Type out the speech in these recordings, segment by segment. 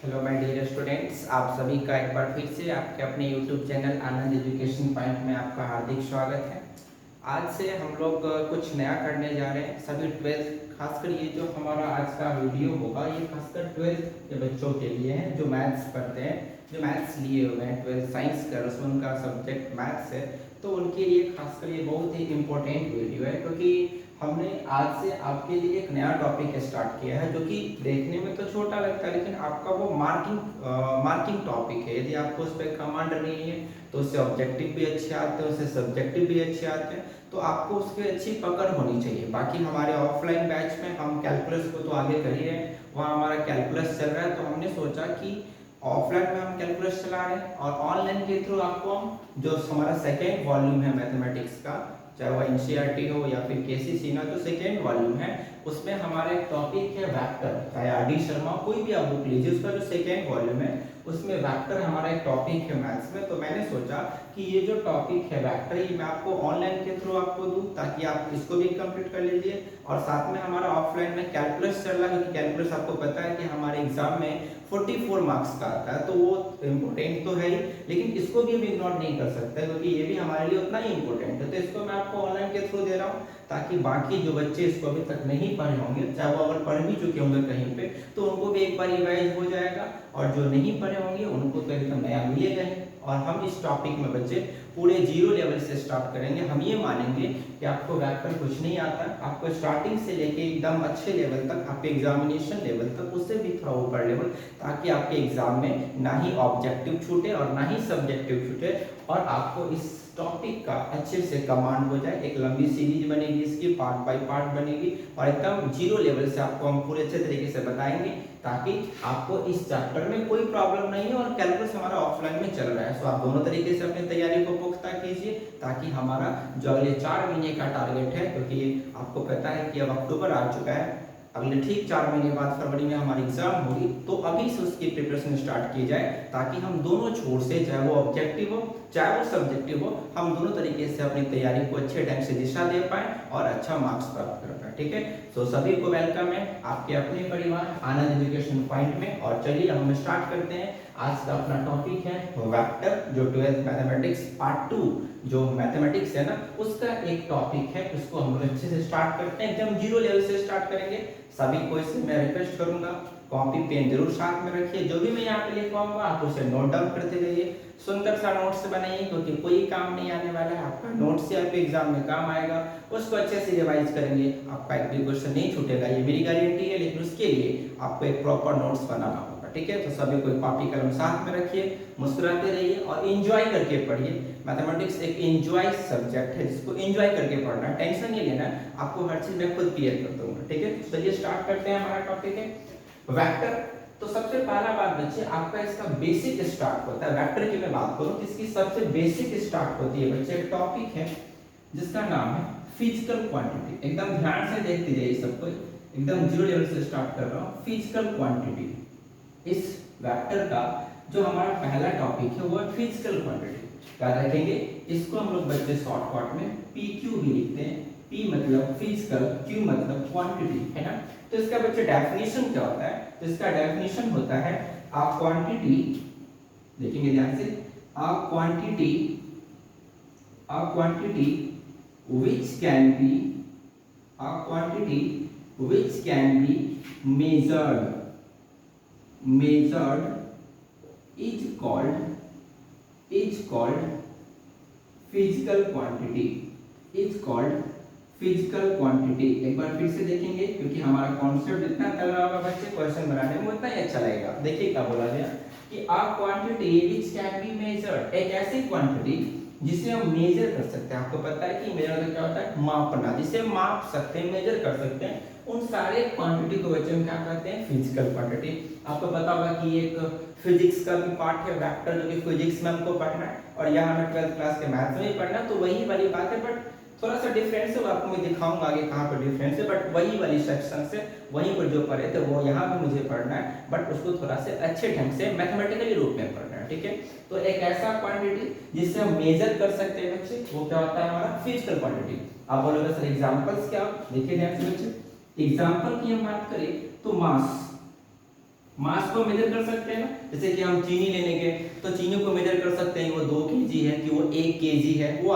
Hello my dear students, आप सभी का एक बार फिर से आपके अपने यूट्यूब चैनल आनंद एजुकेशन पॉइंट में आपका हार्दिक स्वागत है। आज से हम लोग कुछ नया करने जा रहे हैं। सभी ट्वेल्थ, खासकर ये जो हमारा आज का वीडियो होगा ये खासकर ट्वेल्थ के बच्चों के लिए है जो मैथ्स पढ़ते हैं, जो मैथ्स लिए हुए हैं, ट्वेल्थ साइंस का उनका सब्जेक्ट मैथ्स है। तो उनके लिए खासकर ये बहुत ही इम्पोर्टेंट वीडियो है, क्योंकि हमने आज से आपके लिए एक नया टॉपिक स्टार्ट किया है जो कि देखने में तो छोटा लगता है, लेकिन आपका वो मार्किंग टॉपिक है। यदि आपको उस पर कमांड नहीं है तो उससे ऑब्जेक्टिव भी अच्छे आते हैं, उससे सब्जेक्टिव भी अच्छे आते हैं, तो आपको उसकी अच्छी पकड़ होनी चाहिए। बाकी हमारे ऑफलाइन बैच में हम कैलकुलस को तो आगे कर ही रहे हैं, वहाँ हमारा कैलकुलस चल रहा है, तो हमने सोचा कि ऑफलाइन में हम कैलकुलस चला रहे हैं और ऑनलाइन के थ्रू आपको हम जो हमारा सेकेंड वॉल्यूम है मैथमेटिक्स का, चाहे वह एनसीईआरटी हो या फिर केसीसी ना, जो सेकेंड वॉल्यूम है उसमें हमारा एक टॉपिक है वेक्टर। चाहे आर.डी. शर्मा कोई भी आप बुक लीजिए, उसका जो सेकेंड वॉल्यूम है उसमें वेक्टर हमारा एक टॉपिक है मैथ्स में। तो मैंने सोचा कि ये जो टॉपिक है वेक्टर, ये मैं आपको ऑनलाइन के थ्रू आपको दूं ताकि आप इसको भी कंप्लीट कर लीजिए। और साथ में हमारा ऑफलाइन में कैलकुलस चल रहा है, क्योंकि कैलकुलस आपको पता है कि हमारे एग्जाम में 44 मार्क्स का आता है, तो वो इम्पोर्टेंट तो है ही, लेकिन इसको भी हम इग्नोर नहीं कर सकते क्योंकि ये भी हमारे लिए उतना ही इम्पोर्टेंट है। तो इसको मैं आपको ऑनलाइन के थ्रू दे रहा हूँ ताकि बाकी जो बच्चे इसको अभी तक नहीं पढ़े होंगे, चाहे वो अगर पढ़ भी चुके होंगे कहीं पे, तो उनको भी एक बार रिवाइज हो जाएगा, और जो नहीं पढ़े होंगे उनको तो एकदम नया मिलेगा ही। और हम इस टॉपिक में बच्चे पूरे जीरो लेवल से स्टार्ट करेंगे। हम ये मानेंगे कि आपको वेक्टर कुछ नहीं आता, आपको स्टार्टिंग से लेके एकदम अच्छे लेवल तक, आपके एग्जामिनेशन लेवल तक, उससे भी थोड़ा ऊपर लेवल, ताकि आपके एग्जाम में ना ही ऑब्जेक्टिव छूटे और ना ही सब्जेक्टिव छूटे, और आपको इस टॉपिक का अच्छे से कमांड हो जाए। एक लंबी सीरीज बनेगी, इसकी पार्ट बाय पार्ट बनेगी, और एकदम जीरो लेवल से आपको हम पूरे अच्छे तरीके से बताएंगे ताकि आपको इस चैप्टर में कोई प्रॉब्लम नहीं है। और कैलकुलस हमारा ऑफलाइन में चल रहा है, तो आप दोनों तरीके से अपनी तैयारी को पुख्ता कीजिए ताकि हमारा जो अगले 4 महीने का टारगेट है, क्योंकि आपको पता है कि अब अक्टूबर आ चुका है, अगले ठीक 4 महीने बाद फरवरी में हमारी एग्जाम होगी, तो अभी से उसकी प्रिपरेशन स्टार्ट की जाए ताकि हम दोनों छोर से, चाहे वो ऑब्जेक्टिव हो चाहे वो सब्जेक्टिव हो, हम दोनों तरीके से अपनी तैयारी को अच्छे ढंग से दिशा दे पाए और अच्छा मार्क्स प्राप्त कर पाए। ठीक है, तो सभी को वेलकम है आपके अपने परिवार आनंद एजुकेशन पॉइंट में। और चलिए हम स्टार्ट करते हैं। आज का अपना टॉपिक है वेक्टर, जो 12th मैथमेटिक्स पार्ट 2 जो मैथमेटिक्स है ना, उसका एक टॉपिक है, उसको हम लोग अच्छे से स्टार्ट करते हैं, एकदम जीरो लेवल से स्टार्ट करेंगे। सभी को इससे मैं रिक्वेस्ट करूंगा कॉपी पेन जरूर साथ में रखिए, जो भी मैं यहाँ पे लिखवाऊंगा आप उसे नोट डाउन करते रहिए। सुंदर सा नोट्स बनाइए, क्योंकि कोई काम नहीं आने वाला है, आपका नोट्स से आपके एग्जाम में काम आएगा। उसको अच्छे से रिवाइज करेंगे, आपका एक भी क्वेश्चन नहीं छूटेगा, ये मेरी गारंटी है। लेकिन उसके लिए आपको एक प्रॉपर नोट्स बनाना होगा। ठीक है, तो सभी कोई कॉपी कलम साथ में रखिए, मुस्कुराते रहिए और एंजॉय करके पढ़िए। मैथमेटिक्स एक एंजॉय सब्जेक्ट है जिसको एंजॉय करके पढ़ना है, टेंशन नहीं लेना, आपको हर चीज मैं खुद क्लियर कर दूंगा। ठीक है, चलिए स्टार्ट करते हैं। हमारा टॉपिक है वेक्टर। तो सबसे पहला बात बच्चे, आपका इसका बेसिक स्टार्ट होता है। वेक्टर की मैं बात करूं तो इसकी सबसे बेसिक स्टार्ट होती है बच्चे, एक टॉपिक है जिसका नाम है फिजिकल क्वांटिटी। एकदम ध्यान से देखते जाइए सबको, एकदम जीरो लेवल से स्टार्ट कर रहा हूं। फिजिकल क्वांटिटी, इस वेक्टर का जो हमारा पहला टॉपिक है वो है फिजिकल क्वांटिटी। याद रखेंगे, इसको हम लोग बच्चे शॉर्टकट में PQ भी लिखते हैं। P मतलब फिजिकल, Q मतलब क्वांटिटी, है ना। तो इसका बच्चे डेफिनेशन क्या होता है? तो इसका डेफिनेशन होता है अ क्वांटिटी, देखेंगे ध्यान से, a quantity which can be a quantity which can be measured is called physical quantity, is called physical quantity. एक बार फिर से देखेंगे, क्योंकि हमारा कॉन्सेप्ट जितना चल रहा होगा बच्चे क्वेश्चन बनाने में उतना ही अच्छा लगेगा। देखिए क्या बोला गया कि a quantity which can be measured, एक ऐसी क्वांटिटी जिसे हम मेजर कर सकते हैं। आपको पता है कि मेजर क्या होता है? मापना, जिसे माप सकते हैं, मेजर कर सकते हैं। उन सारे क्वांटिटी को बच्चे हम क्या कहते हैं? Physical quantity. आपको पता होगा कि एक फिजिक्स का भी पार्ट है वेक्टर, जो कि फिजिक्स में हमको पढ़ना है, और यहाँ हमें 12th क्लास के मैथ्स में भी पढ़ना है। तो वही वाली बात है, बट थोड़ा सा डिफरेंस है, आपको मैं दिखाऊंगा आगे कहाँ पर डिफरेंस है। बट वही वाली सेक्शन से वहीं पर जो पढ़े थे वो यहाँ भी मुझे पढ़ना है, बट उसको थोड़ा से अच्छे ढंग से मैथमेटिकली रूप में पढ़ना है। ठीक है, तो एक ऐसा क्वांटिटी जिसे हम मेजर कर सकते हैं बच्चे, वो क्या होता है? हमारा फिजिकल क्वांटिटी। आप बोलोगे सर एग्जांपल्स क्या? देखिए ध्यान से बच्चे, एग्जांपल की हम बात करें तो मास, मास को मेजर कर सकते हैं ना, जैसे कि हम चीनी लेने गए तो चीनी को मेजर कर सकते हैं, वो 2 केजी है कि वो 1 केजी है, वो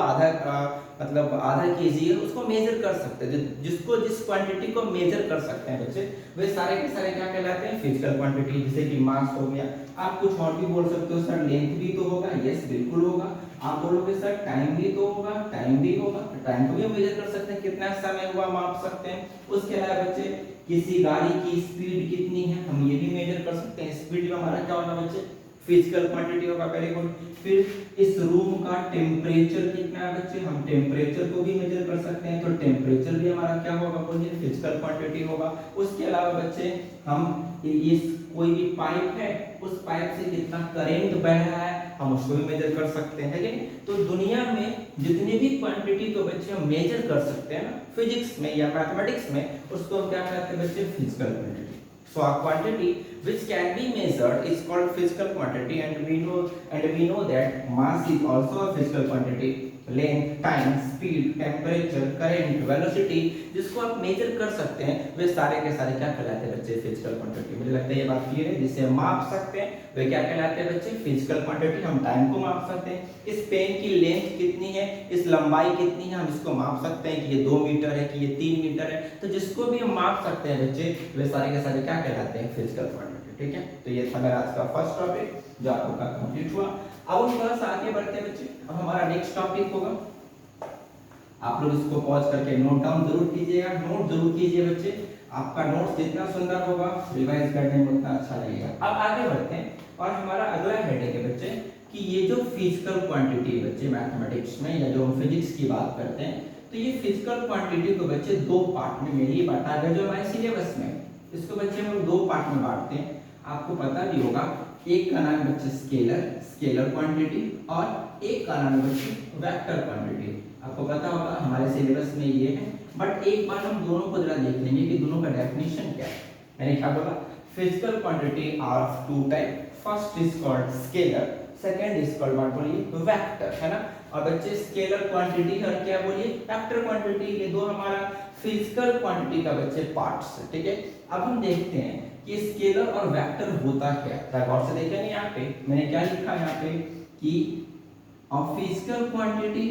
मतलब आधा केजी है, उसको मेजर कर सकते हैं। जिसको जिस क्वांटिटी को मेजर कर सकते हैं बच्चे, वे सारे के सारे क्या कहलाते हैं, फिजिकल क्वांटिटी। जैसे कि मास हो गया। आप कुछ और भी बोल सकते हो, सर लेंथ भी तो होगा, यस बिल्कुल होगा। आप बोलोगे सर टाइम भी तो होगा, टाइम भी होगा, टाइम को भी मेजर कर सकते हैं, कितना समय हुआ माप सकते हैं। उसके अलावा बच्चे किसी गाड़ी की स्पीड कितनी है, हम ये भी मेजर कर सकते हैं। स्पीड में हमारा क्या होगा बच्चे, फिजिकल क्वांटिटी होगा, वेरी गुड। फिर इस रूम का टेम्परेचर कितना है बच्चे, हम टेम्परेचर को भी मेजर कर सकते हैं, तो टेम्परेचर भी हमारा क्या होगा, बोलिए फिजिकल क्वांटिटी होगा। उसके अलावा बच्चे हम इस कोई भी पाइप है, उस पाइप से कितना करंट बह रहा है, हम उसको भी मेजर कर सकते हैं, है कि? तो दुनिया में जितनी भी क्वांटिटी को बच्चे हम मेजर कर सकते हैं ना फिजिक्स में या मैथमेटिक्स में, उसको हम क्या कहते हैं बच्चे, physical quantity. So a quantity which can be measured is called physical quantity, and we know that mass is also a physical quantity. Length, time, speed, temperature, current, velocity, जिसको आप मेजर कर सकते हैं, वे सारे के सारे क्या कहलाते हैं बच्चे, फिजिकल क्वांटिटी। मुझे लगता है ये बात क्लियर है। जिसे हम माप सकते हैं वे क्या कहलाते हैं बच्चे, फिजिकल क्वांटिटी। हम टाइम को माप सकते हैं, इस पेन की लेंथ कितनी है, इस लंबाई कितनी है, हम इसको माप सकते हैं कि ये 2 मीटर है कि ये 3 मीटर है। तो जिसको भी हम माप सकते हैं बच्चे, वे सारे के सारे क्या कहलाते हैं, फिजिकल क्वांटिटी। ठीक है, तो ये था मेरा आज का फर्स्ट टॉपिक जो आपका कंप्लीट हुआ। अब हम थोड़ा सा आगे बढ़ते हैं बच्चे। अब हमारा नेक्स्ट टॉपिक होगा, आप लोग इसको पॉज करके नोट डाउन जरूर कीजिएगा, नोट जरूर कीजिए बच्चे। आपका नोट्स जितना सुंदर होगा रिवाइज करने में उतना अच्छा लगेगा। अब आगे बढ़ते हैं और हमारा अगला हेडिंग है बच्चे कि ये जो फिजिकल क्वांटिटी बच्चे मैथमेटिक्स में या जो हम फिजिक्स की बात करते हैं, तो ये फिजिकल क्वांटिटी को बच्चे 2 पार्ट में मेनली बांटा गया जो हमारे सिलेबस में। इसको बच्चे हम 2 पार्ट में बांटते हैं। आपको पता भी होगा, एक का नाम बच्चे स्केलर क्वांटिटी, और एक का नाम बच्चे वेक्टर क्वांटिटी। आपको पता होगा हमारे सिलेबस में ये है, बट एक बार हम दोनों को जरा देख लेंगे कि दोनों का डेफिनेशन क्या है। मैंने क्या बोला, physical quantity are of 2 type, first is called scalar, second is called what, बोलिए वेक्टर, है ना। और बच्चे स्केलर क्वांटिटी और क्या बोलिए, वेक्टर क्वांटिटी, ये दो हमारा फिजिकल क्वांटिटी का बच्चे पार्ट्स है। ठीक है, अब हम देखते हैं कि स्केलर और वेक्टर होता क्या है। गौर से देखेंगे, यहाँ पे मैंने क्या लिखा है, यहाँ पे कि a physical quantity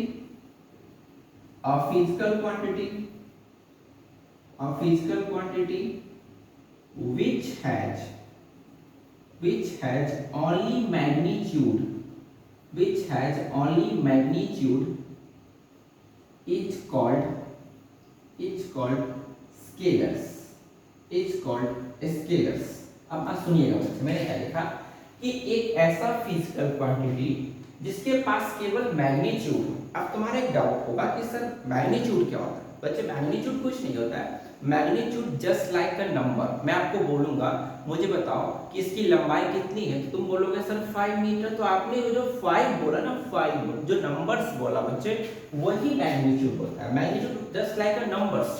which has only magnitude is called scalars। अब आप सुनिएगा बच्चे, मैंने क्या लिखा कि एक ऐसा फिजिकल क्वांटिटी जिसके पास केवल मैग्नीट्यूड। अब तुम्हारा एक डाउट होगा कि सर मैग्नीट्यूड क्या होता है। बच्चे मैग्नीट्यूड कुछ नहीं होता है, magnitude just like a number. मैं आपको बोलूंगा मुझे बताओ कि इसकी लंबाई कितनी है, तो तुम बोलोगे सर 5 मीटर। तो आपने जो 5 बोला ना, 5 जो नंबर्स बोला बच्चे, वही मैग्नीट्यूड होता है। Magnitude just like a numbers,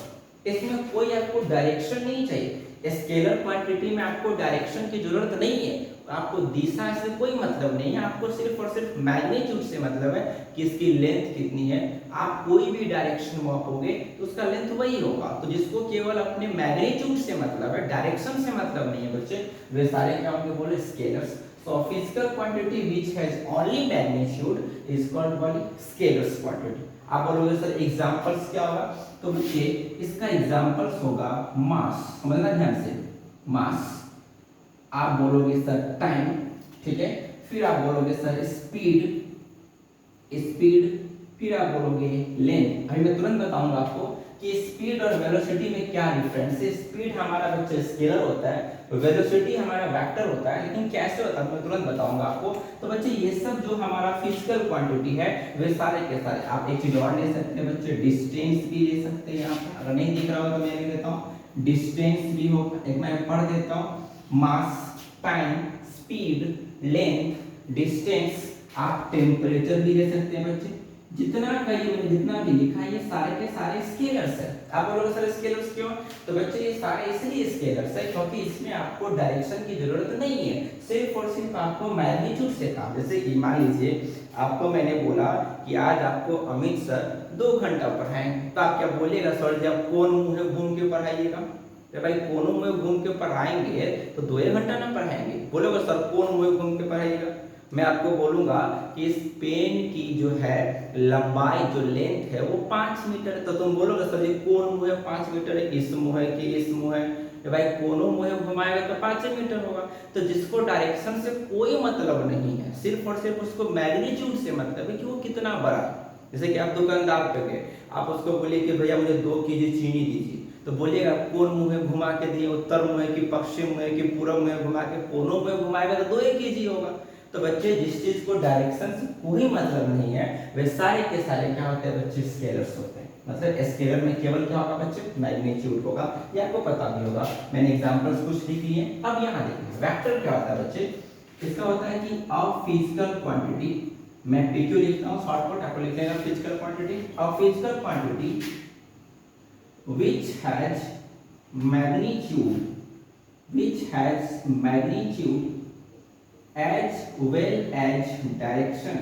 इसमें कोई आपको डायरेक्शन नहीं चाहिए। स्केलर क्वांटिटी में आपको डायरेक्शन की जरूरत नहीं है, आपको दिशा से कोई मतलब नहीं है, आपको सिर्फ और सिर्फ मैग्नीट्यूड से मतलब है कि इसकी लेंथ कितनी है। आप कोई भी डायरेक्शन मापोगे तो उसका लेंथ वही होगा। तो जिसको केवल अपने मैग्नीट्यूड से मतलब है, डायरेक्शन से मतलब नहीं है बच्चे, वे सारे क्या होंगे, बोले scalars. So physical quantity which has only magnitude is called what, scalars quantity. आप बोलोगे सर एग्जांपल्स क्या होगा, तो बच्चे इसका एग्जांपल्स होगा मास, समझना ध्यान से, मास। आप बोलोगे सर टाइम, ठीक है, फिर आप बोलोगे सर स्पीड, फिर आप बोलोगे लेंथ। अभी मैं तुरंत बताऊंगा आपको कि स्पीड और वेलोसिटी में क्या डिफरेंस है। स्पीड हमारा बच्चे स्केलर होता है, वेलोसिटी हमारा वेक्टर होता है, लेकिन कैसे होता है मैं तुरंत बताऊंगा आपको। तो बच्चे ये सब जो हमारा फिजिकल क्वांटिटी है, वे सारे के सारे, आप एक चीज और ले सकते हैं बच्चे, डिस्टेंस भी ले सकते हैं। यहाँ पर अगर नहीं दिख रहा हो तो मैं लिख देता हूँ, डिस्टेंस भी होगा, एक मैं पढ़ देता हूँ, मास, टाइम, स्पीड, लेंथ, डिस्टेंस। आप टेम्परेचर भी ले सकते हैं बच्चे। जितना का ये मैंने जितना भी लिखा है, ये सारे के सारे स्केलर्स है। आप बोलोगे सर स्केलर्स क्यों, तो बच्चे ये सारे इसलिए स्केलर्स है क्योंकि इसमें आपको डायरेक्शन की जरूरत नहीं है, सिर्फ और सिर्फ आपको मैग्नीट्यूड से काम। जैसे कि मान लीजिए आपको मैंने बोला कि आज आपको अमित सर 2 घंटा पढ़ाएंगे, तो आप क्या बोलिएगा, सर जब कौन मुंह घूम के पढ़ाइएगा, तो भाई कोनों में घूम के पढ़ाएंगे तो 2 घंटा ना पढ़ाएंगे। बोलोगे सर कोन में घूम के पढ़ाइएगा, मैं आपको बोलूंगा कि इस पेन की जो है लंबाई जो लेंथ है वो 5 मीटर है। तो तुम बोलोगे सर ये कौन मुंह है 5 मीटर है, इस मुंह है कि इस मुंह है? तो भाई कोनों मुंह घुमाएगा तो 5 मीटर होगा। तो जिसको डायरेक्शन से कोई मतलब नहीं है, सिर्फ और सिर्फ उसको मैग्नीट्यूड से मतलब है कि वो कितना बड़ा है। जैसे कि आप दुकानदार पे गए, आप उसको बोलिए कि भैया मुझे 2 केजी चीनी दीजिए, तो बोलिएगा कौन मुंह घुमा के दिए, उत्तर मुंह की, पश्चिम मुंह की, पूर्व मुंह घुमा के, कोनों में घुमाएगा तो 2 केजी होगा। तो बच्चे जिस चीज को डायरेक्शन से कोई मतलब नहीं है वे सारे के सारे क्या होते हैं बच्चे, स्केलर्स होते हैं। मतलब स्केलर में केवल क्या होगा बच्चे, मैग्नीट्यूड होगा। ये आपको पता भी होगा, मैंने एग्जांपल्स कुछ लिख लिए। अब यहाँ देखिए वेक्टर क्या होता है बच्चे, इसका होता है कि अ फिजिकल क्वांटिटी, मैं पीक्यू लिखता हूँ शॉर्टकट, आपको लिख लेना physical quantity, a physical quantity which has magnitude as well as direction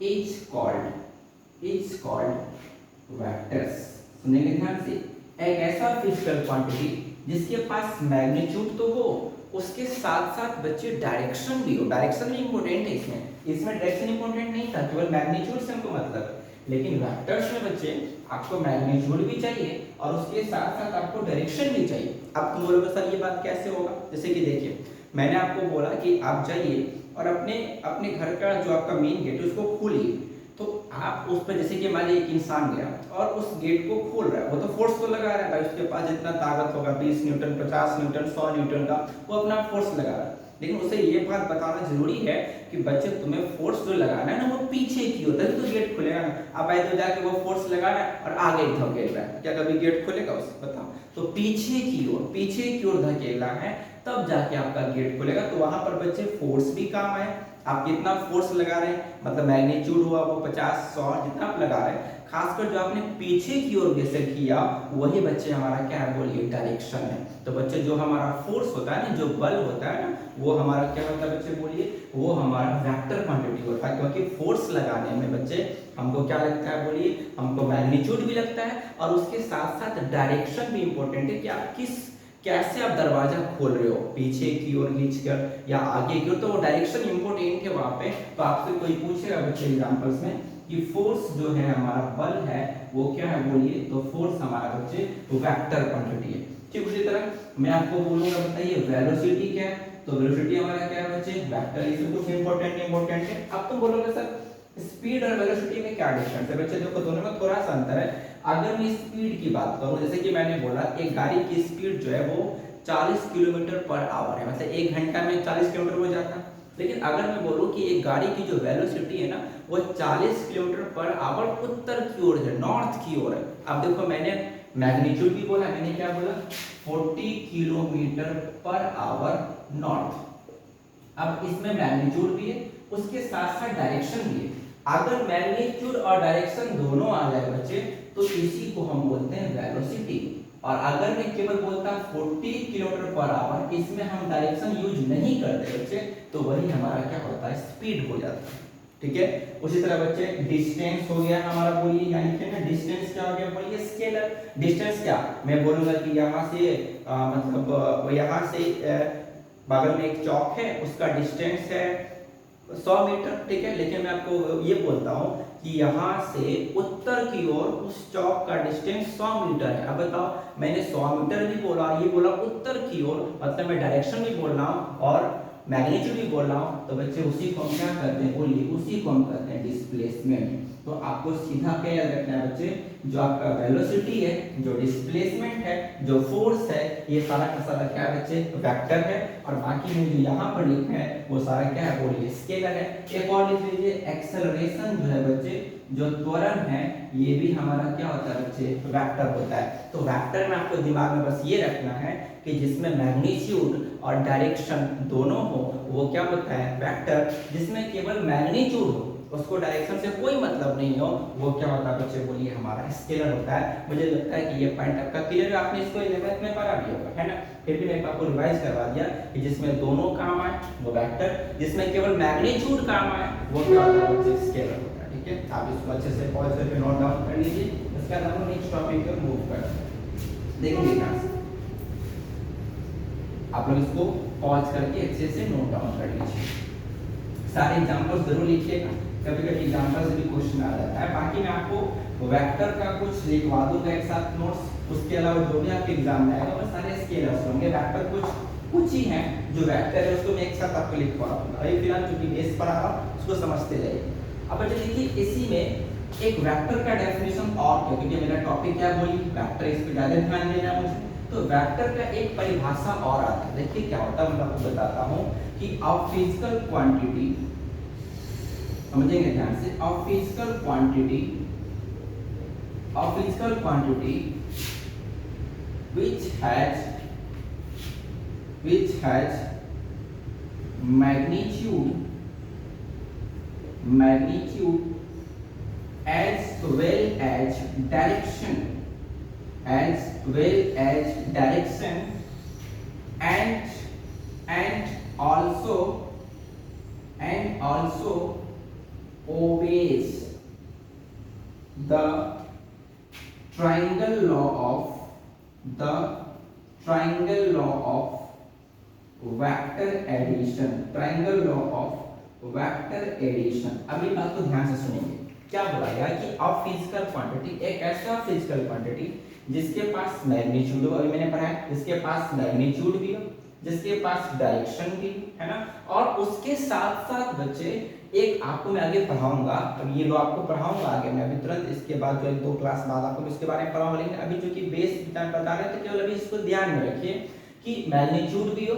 is called vectors। सुनेंगे ध्यान से, एक ऐसा फिजिकल क्वांटिटी जिसके पास मैग्नीट्यूड तो हो, उसके साथ साथ बच्चे डायरेक्शन भी हो। डायरेक्शन भी इंपॉर्टेंट है इसमें डायरेक्शन इंपॉर्टेंट नहीं था, केवल मैग्नीट्यूड से हमको मतलब है। लेकिन वेक्टर्स में बच्चे आपको मैग्नीट्यूड भी चाहिए और उसके साथ साथ आपको डायरेक्शन भी चाहिए। अब तुम बोलोगे सर ये बात कैसे होगा? जैसे कि देखिए मैंने आपको बोला कि आप जाइए और अपने घर का जो आपका मेन गेट है उसको खोलिए, तो आप उस पर जैसे कि मान लीजिए एक इंसान गया और उस गेट को खोल रहा है, वो तो फोर्स तो लगा रहा है भाई, उसके पास जितना ताकत होगा 20 न्यूटन, 50 न्यूटन, 100 न्यूटन का, वो अपना फोर्स लगा रहा है। लेकिन उसे ये बात बताना जरूरी है कि बच्चे तुम्हें फोर्स जो लगाना है ना वो पीछे की हो, तभी तो गेट खुलेगा ना। अब आए तो जाके वो फोर्स लगा रहा है और आगे धकेल रहा है, क्या कभी गेट खुलेगा उसे? बताओ। तो पीछे की ओर धकेलना है तब जाके आपका गेट खुलेगा। तो वहां पर बच्चे फोर्स भी काम आए, आप कितना फोर्स लगा रहे हैं, मतलब मैग्नीट्यूड हुआ वो 50, 100 जितना आप लगा रहे हैं, खासकर जो आपने पीछे की ओर जैसे किया वही बच्चे हमारा क्या है बोलिए, डायरेक्शन है। तो बच्चे जो हमारा फोर्स होता है ना, जो बल होता है ना, वो हमारा क्या होता है बच्चे बोलिए, वो हमारा वेक्टर क्वांटिटी होता है। क्योंकि फोर्स लगाने में बच्चे हमको क्या लगता है बोलिए, हमको मैग्नीट्यूड भी लगता है और उसके साथ साथ डायरेक्शन भी इंपॉर्टेंट है कि आप कैसे आप दरवाजा खोल रहे हो, पीछे की ओर खींच कर या आगे की ओर, तो वो डायरेक्शन इंपॉर्टेंट है वहां पे। तो आपसे कोई पूछेगा बच्चे एग्जांपल्स में कि फोर्स जो है हमारा बल है वो क्या है बोलिए, तो फोर्स हमारा बच्चे वेक्टर क्वांटिटी है। ठीक उसी तरह मैं आपको बोलूंगा बताइए वेलोसिटी क्या है, तो वेलोसिटी हमारा क्या है बच्चे, वेक्टर। इसमें कुछ इंपॉर्टेंट है। अब तुम बोलोगे सर स्पीड और वेलोसिटी में क्या डिफरेंस है? बच्चे देखो दोनों में थोड़ा सा अंतर है। अगर मैं स्पीड की बात करूं, जैसे कि मैंने बोला एक गाड़ी की स्पीड जो है वो 40 किलोमीटर पर आवर है, मतलब 1 घंटा में 40 किलोमीटर हो जाता है। लेकिन अगर मैं बोलूं कि एक गाड़ी की जो वेलोसिटी है ना वो 40 किलोमीटर पर आवर उत्तर की ओर है, नॉर्थ की ओर है। अब देखो मैंने मैग्नीट्यूड भी बोला, मैंने क्या बोला, 40 किलोमीटर पर आवर नॉर्थ। अब इसमें मैग्नीट्यूड भी है, उसके साथ साथ डायरेक्शन भी है। अगर मैग्नीट्यूड और डायरेक्शन दोनों आ जाए बच्चे तो इसी को हम बोलते हैं वेलोसिटी। और अगर मैं केवल बोलता 40 किलोमीटर पर आवर, इसमें हम डायरेक्शन यूज नहीं करते बच्चे, तो वही हमारा क्या होता है, स्पीड हो जाता है। ठीक है। उसी तरह बच्चे डिस्टेंस हो गया हमारा बोलिए, यानी कि ना डिस्टेंस क्या हो गया बोलिए, स्केलर। डिस्टेंस क्या, मैं बोलूंगा कि यहाँ से मतलब यहाँ से बगल में एक चौक है, उसका डिस्टेंस है 100 मीटर। ठीक है। लेकिन मैं आपको ये बोलता हूँ कि यहाँ से उत्तर की ओर उस चौक का डिस्टेंस 100 मीटर है। अब बताओ, मैंने 100 मीटर भी बोला, ये बोला उत्तर की ओर, मतलब मैं डायरेक्शन भी बोल रहा हूँ और मैग्नीट्यूड भी बोल रहा हूँ। तो बच्चे उसी को हम क्या करते हैं बोलिए, उसी को हम कहते हैं डिस्प्लेसमेंट। तो आपको सीधा क्या याद रखना है बच्चे, जो आपका वेलोसिटी है, जो डिस्प्लेसमेंट है, जो फोर्स है, ये सारा का सारा क्या है बच्चे, वेक्टर है। और बाकी में जो यहाँ पर लिखा है वो सारा क्या है बोलिए, स्केलर है। एक और लिख लीजिए एक्सेलरेशन जो है बच्चे, जो त्वरण है, ये भी हमारा क्या होता है बच्चे, वेक्टर होता है। तो वेक्टर में आपको दिमाग में बस ये रखना है कि जिसमें मैग्नीट्यूड और डायरेक्शन दोनों हो वो क्या होता है, वेक्टर। जिसमें केवल मैग्नीट्यूड हो, उसको डायरेक्शन से कोई मतलब नहीं हो, वो क्या होता है बच्चे बोलिए, हमारा स्केलर होता है। मुझे लगता है कि ये पॉइंट आपका क्लियर है, आपने इसको 11th में पढ़ा भी होगा, है ना। फिर भी मैं आपको रिवाइज करवा दिया कि जिसमें दोनों काम आए वो वेक्टर, जिसमें केवल मैग्नीट्यूड काम आए वो क्या होता है बच्चे, स्केलर होता है। ठीक है। आप इसको अच्छे से पॉज करके नोट डाउन कर लीजिए। उसके बाद हम लोग नेक्स्ट टॉपिक पे मूव करते हैं। देखेंगे ध्यान से, आप लोग इसको पॉज करके अच्छे से नोट डाउन कर लीजिए, सारे एग्जांपल्स जरूर लिखिएगा, कभी कभी एग्जांपल से भी क्वेश्चन आ जाता है। बाकी मैं आपको वेक्टर का कुछ लिखवा दूंगा एक साथ नोट्स, उसके अलावा जो भी आपके एग्जाम में आएगा वो सारे स्केलर्स होंगे। वेक्टर कुछ ही हैं जो वेक्टर है उसको मैं एक साथ आपको लिखवा दूंगा। अभी फिलहाल चूंकि बेस पढ़ा रहा हूं उसको समझते जाइए। अब बच्चे देखिए इसी में एक वेक्टर का डेफिनेशन और क्या, क्योंकि मेरा टॉपिक क्या बोली वेक्टर, इस पे ज्यादा ध्यान देना है मुझे। तो वेक्टर का एक परिभाषा और आता है, देखिए क्या होता है मैं आपको बताता हूं कि अ फिजिकल क्वांटिटी, समझेंगे ध्यान से, a physical quantity which has magnitude as well as direction and also obeys the triangle law of vector addition. अब ये बात को ध्यान से सुनेंगे, क्या बोला गया कि अब फिजिकल क्वांटिटी एक ऐसा फिजिकल क्वांटिटी जिसके पास मैग्नीट्यूड हो, अभी मैंने पढ़ा है, जिसके पास मैग्नीट्यूड भी हो, जिसके पास डायरेक्शन भी है ना, और उसके साथ साथ बच्चे एक आपको मैं आगे पढ़ाऊंगा, अब ये लो आपको पढ़ाऊंगा आगे मैं अभी तुरंत इसके बाद जो 2 क्लास बाद आपको इसके बारे में पढ़ाऊंगा, लेकिन अभी जो कि बेस बता रहे थे केवल अभी इसको ध्यान में रखिए कि मैग्नीट्यूड भी हो,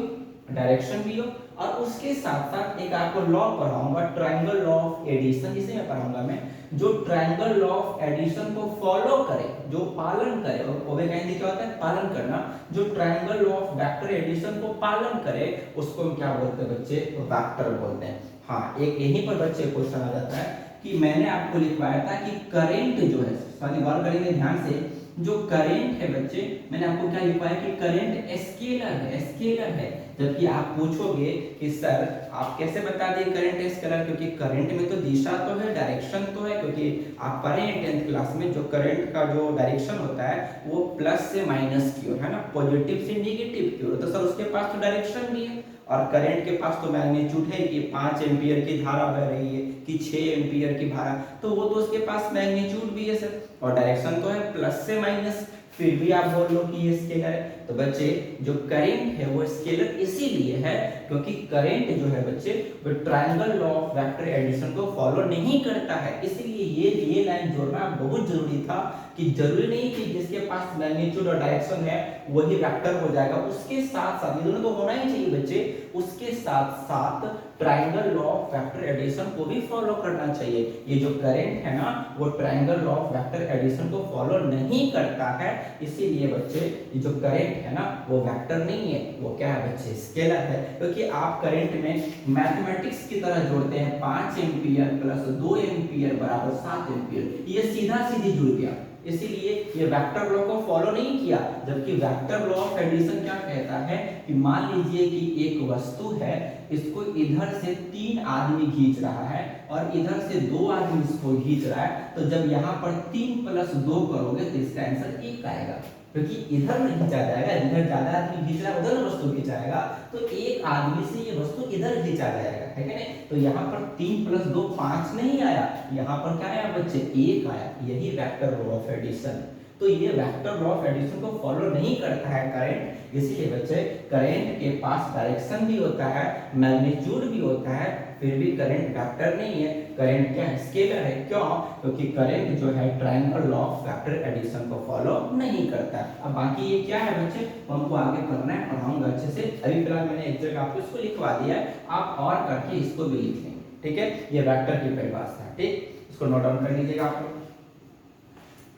डायरेक्शन भी हो, और उसके साथ साथ एक आपको लॉ पढ़ाऊंगा ट्रायंगल लॉ ऑफ एडिशन, जिसे मैं पढ़ाऊंगा मैं, जो ट्रायंगल लॉ ऑफ एडिशन को फॉलो करे, जो पालन करे, और ओबे का हिंदी क्या होता है पालन करना, जो triangle law of vector addition को पालन करे उसको हम क्या बोलते हैं बच्चे, वेक्टर बोलते हैं। हाँ, एक यहीं पर बच्चे क्वेश्चन आ जाता है कि मैंने आपको लिखवाया था कि करंट जो है, सॉरी गौर करेंगे ध्यान से, जो करंट है बच्चे मैंने आपको क्या लिखवाया कि करंट स्केलर है, जबकि आप पूछोगे कि सर आप कैसे बता दिए करंट स्केलर, क्योंकि करंट में तो दिशा तो है, डायरेक्शन तो है, क्योंकि आप पढ़े हैं 10th क्लास में जो करंट का जो डायरेक्शन होता है वो प्लस से माइनस की ओर है ना, पॉजिटिव से नेगेटिव की ओर, तो सर उसके पास तो डायरेक्शन भी है, और करंट के पास तो मैग्नीट्यूड है कि 5 एम्पियर की धारा बह रही है कि 6 एम्पियर की धारा, तो वो तो उसके पास मैग्नीट्यूड भी है सर, और डायरेक्शन तो है प्लस से माइनस, फिर भी आप बोल लो कि ये स्केलर है। तो बच्चे जो करंट है वो स्केलर इसीलिए है क्योंकि करंट जो है बच्चे वो triangle law of vector addition को फॉलो नहीं करता है, इसीलिए ये लाइन जोड़ना बहुत जरूरी था कि जरूरी नहीं कि जिसके पास मैग्नीट्यूड और डायरेक्शन है वही वेक्टर हो जाएगा, उसके साथ साथ ये दोनों तो होना ही चाहिए बच्चे, उसके साथ साथ triangle law of vector addition को भी फॉलो करना चाहिए। ये जो करंट है ना वो triangle law of vector addition को फॉलो नहीं करता है, इसीलिए बच्चे ये जो करंट है ना वो वेक्टर नहीं है, वो क्या है बच्चे स्केलर है, क्योंकि आप करंट में मैथमेटिक्स की तरह जोड़ते हैं 5 एम्पियर प्लस 2 एम्पियर बराबर 7 एम्पियर, ये सीधा सीधी जुड़ गया, इसीलिए ये वेक्टर लॉ को फॉलो नहीं किया। जबकि वेक्टर लॉ ऑफ एडिशन क्या कहता है कि मान लीजिए कि एक वस्तु है, इसको इधर से 3 आदमी खींच रहा है और इधर से 2 आदमी इसको खींच रहा है, तो जब यहाँ पर 3 + 2 करोगे तो इसका आंसर 1 आएगा, क्योंकि इधर नहीं खींचा जाएगा, इधर ज्यादा आदमी खींच रहा है उधर वस्तु खींचाएगा, तो एक आदमी से ये वस्तु इधर खींचा जाएगा, है कि नहीं, तो यहाँ पर 3 + 2 5 नहीं आया, यहाँ पर क्या आया बच्चे 1 आया, यही वेक्टर लॉ ऑफ एडिशन। तो ये वेक्टर लॉ ऑफ एडिशन को फॉलो नहीं करता है करंट, इसीलिए बच्चे करंट के पास डायरेक्शन भी होता है, मैग्नीट्यूड भी होता है, फिर भी करंट वेक्टर नहीं है, करंट क्या है स्केलर है। क्यों? क्योंकि करंट जो है triangle law of vector addition को फॉलो नहीं करता। अब बाकी ये क्या है बच्चे हमको आगे पढ़ना है, पढ़ाऊंगा अच्छे से, अभी फिलहाल मैंने एक जगह आपको इसको लिखवा दिया है, आप और करके इसको भी लिख लेंगे, ठीक है, ये वेक्टर की परिभाषा है, ठीक, इसको नोट डाउन कर लीजिएगा आप लोग।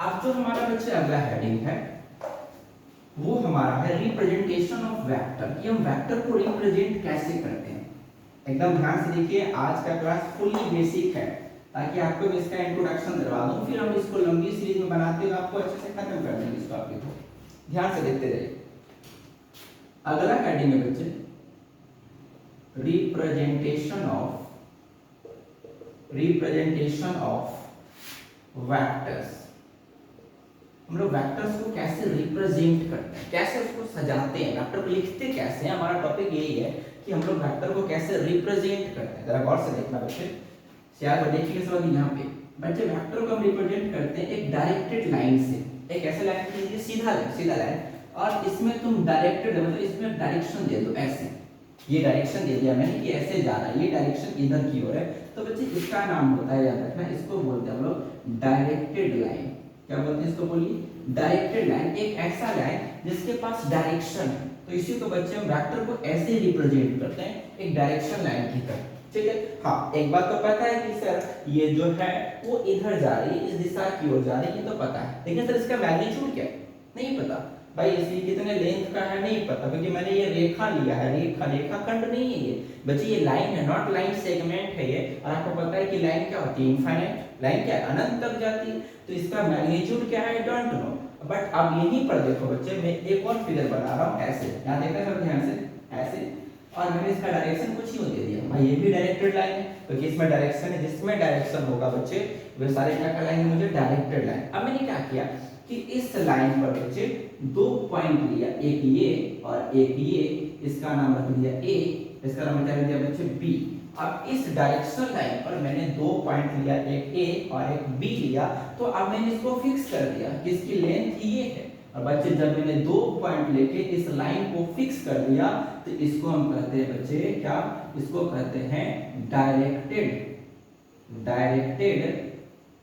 अब जो हमारा बच्चे अगला हेडिंग है वो हमारा है रिप्रेजेंटेशन ऑफ वेक्टर, कि हम वेक्टर को रिप्रेजेंट कैसे करते हैं। एकदम ध्यान से देखिए, आज का क्लास फुली बेसिक है ताकि आपको मैं इसका इंट्रोडक्शन दिलवा दूं, फिर हम इसको लंबी सीरीज में बनाते हुए आपको अच्छे से खत्म कर देंगे इस टॉपिक को, ध्यान से देखते रहिए। अगला हेडिंग है बच्चे रिप्रेजेंटेशन ऑफ वेक्टर्स। हम लोग वेक्टर्स को कैसे रिप्रेजेंट करते हैं, कैसे उसको सजाते हैं, वेक्टर को लिखते कैसे हैं, हमारा टॉपिक यही है कि हम लोग वेक्टर को कैसे रिप्रेजेंट करते हैं। जरा गौर से देखना बच्चे, शायद वो देखिए सब यहाँ पे बच्चे वेक्टर को हम रिप्रेजेंट करते हैं एक डायरेक्टेड लाइन से, एक ऐसे लाइन कीजिए सीधा लाइन, और इसमें तुम डायरेक्टेड मतलब इसमें डायरेक्शन दे दो ऐसे, ये डायरेक्शन दे दिया मैंने कि ऐसे जाना है, ये डायरेक्शन इधर की ओर है, तो बच्चे इसका नाम होता है, याद रखना, इसको बोलते हैं हम लोग डायरेक्टेड लाइन। क्या बोलते हैं इसको, बोलिए डायरेक्टेड लाइन। एक ऐसा लाइन जिसके पास डायरेक्शन है, तो इसी को बच्चे हम वेक्टर को ऐसे रिप्रेजेंट करते हैं, एक डायरेक्शन लाइन की तरह। ठीक है, हाँ एक बात तो पता है कि सर ये जो है वो इधर जा रही है, इस दिशा की ओर जा रही है, ये तो पता है, लेकिन सर इसका मैग्नीट्यूड क्या है नहीं पता भाई, इसकी कितने लेंथ का है नहीं पता, क्योंकि मैंने ये रेखा लिया है, रेखाखंड नहीं है ये बच्चे, ये लाइन है, नॉट लाइन सेगमेंट है ये। और आपको पता है कि लाइन क्या होती है, इनफाइनाइट, लाइन क्या है अनंत तक जाती है, तो इसका मैग्नीट्यूड क्या है, आई डोंट नो। बट अब यहीं पर देखो बच्चे, मैं एक और फिगर बना रहा हूँ ऐसे, यहाँ देखते हैं ध्यान से ऐसे, और मैंने इसका डायरेक्शन कुछ यूं दे दिया भाई, ये भी डायरेक्टेड लाइन है, क्योंकि इसमें डायरेक्शन है, जिसमें डायरेक्शन होगा बच्चे वे सारे क्या कहलाएंगे, मुझे डायरेक्टेड लाइन। अब मैंने क्या किया कि इस लाइन पर बच्चे दो पॉइंट लिया, एक ये और एक ये, इसका नाम रख दिया ए, इसका नाम क्या रख दिया बच्चे बी। अब इस डायरेक्शन लाइन पर मैंने दो पॉइंट लिया, एक ए और एक बी लिया, तो अब मैंने इसको फिक्स कर दिया कि इसकी लेंथ ये है। और बच्चे जब मैंने दो पॉइंट लेके इस लाइन को फिक्स कर दिया, तो इसको हम कहते हैं बच्चे क्या, इसको कहते हैं डायरेक्टेड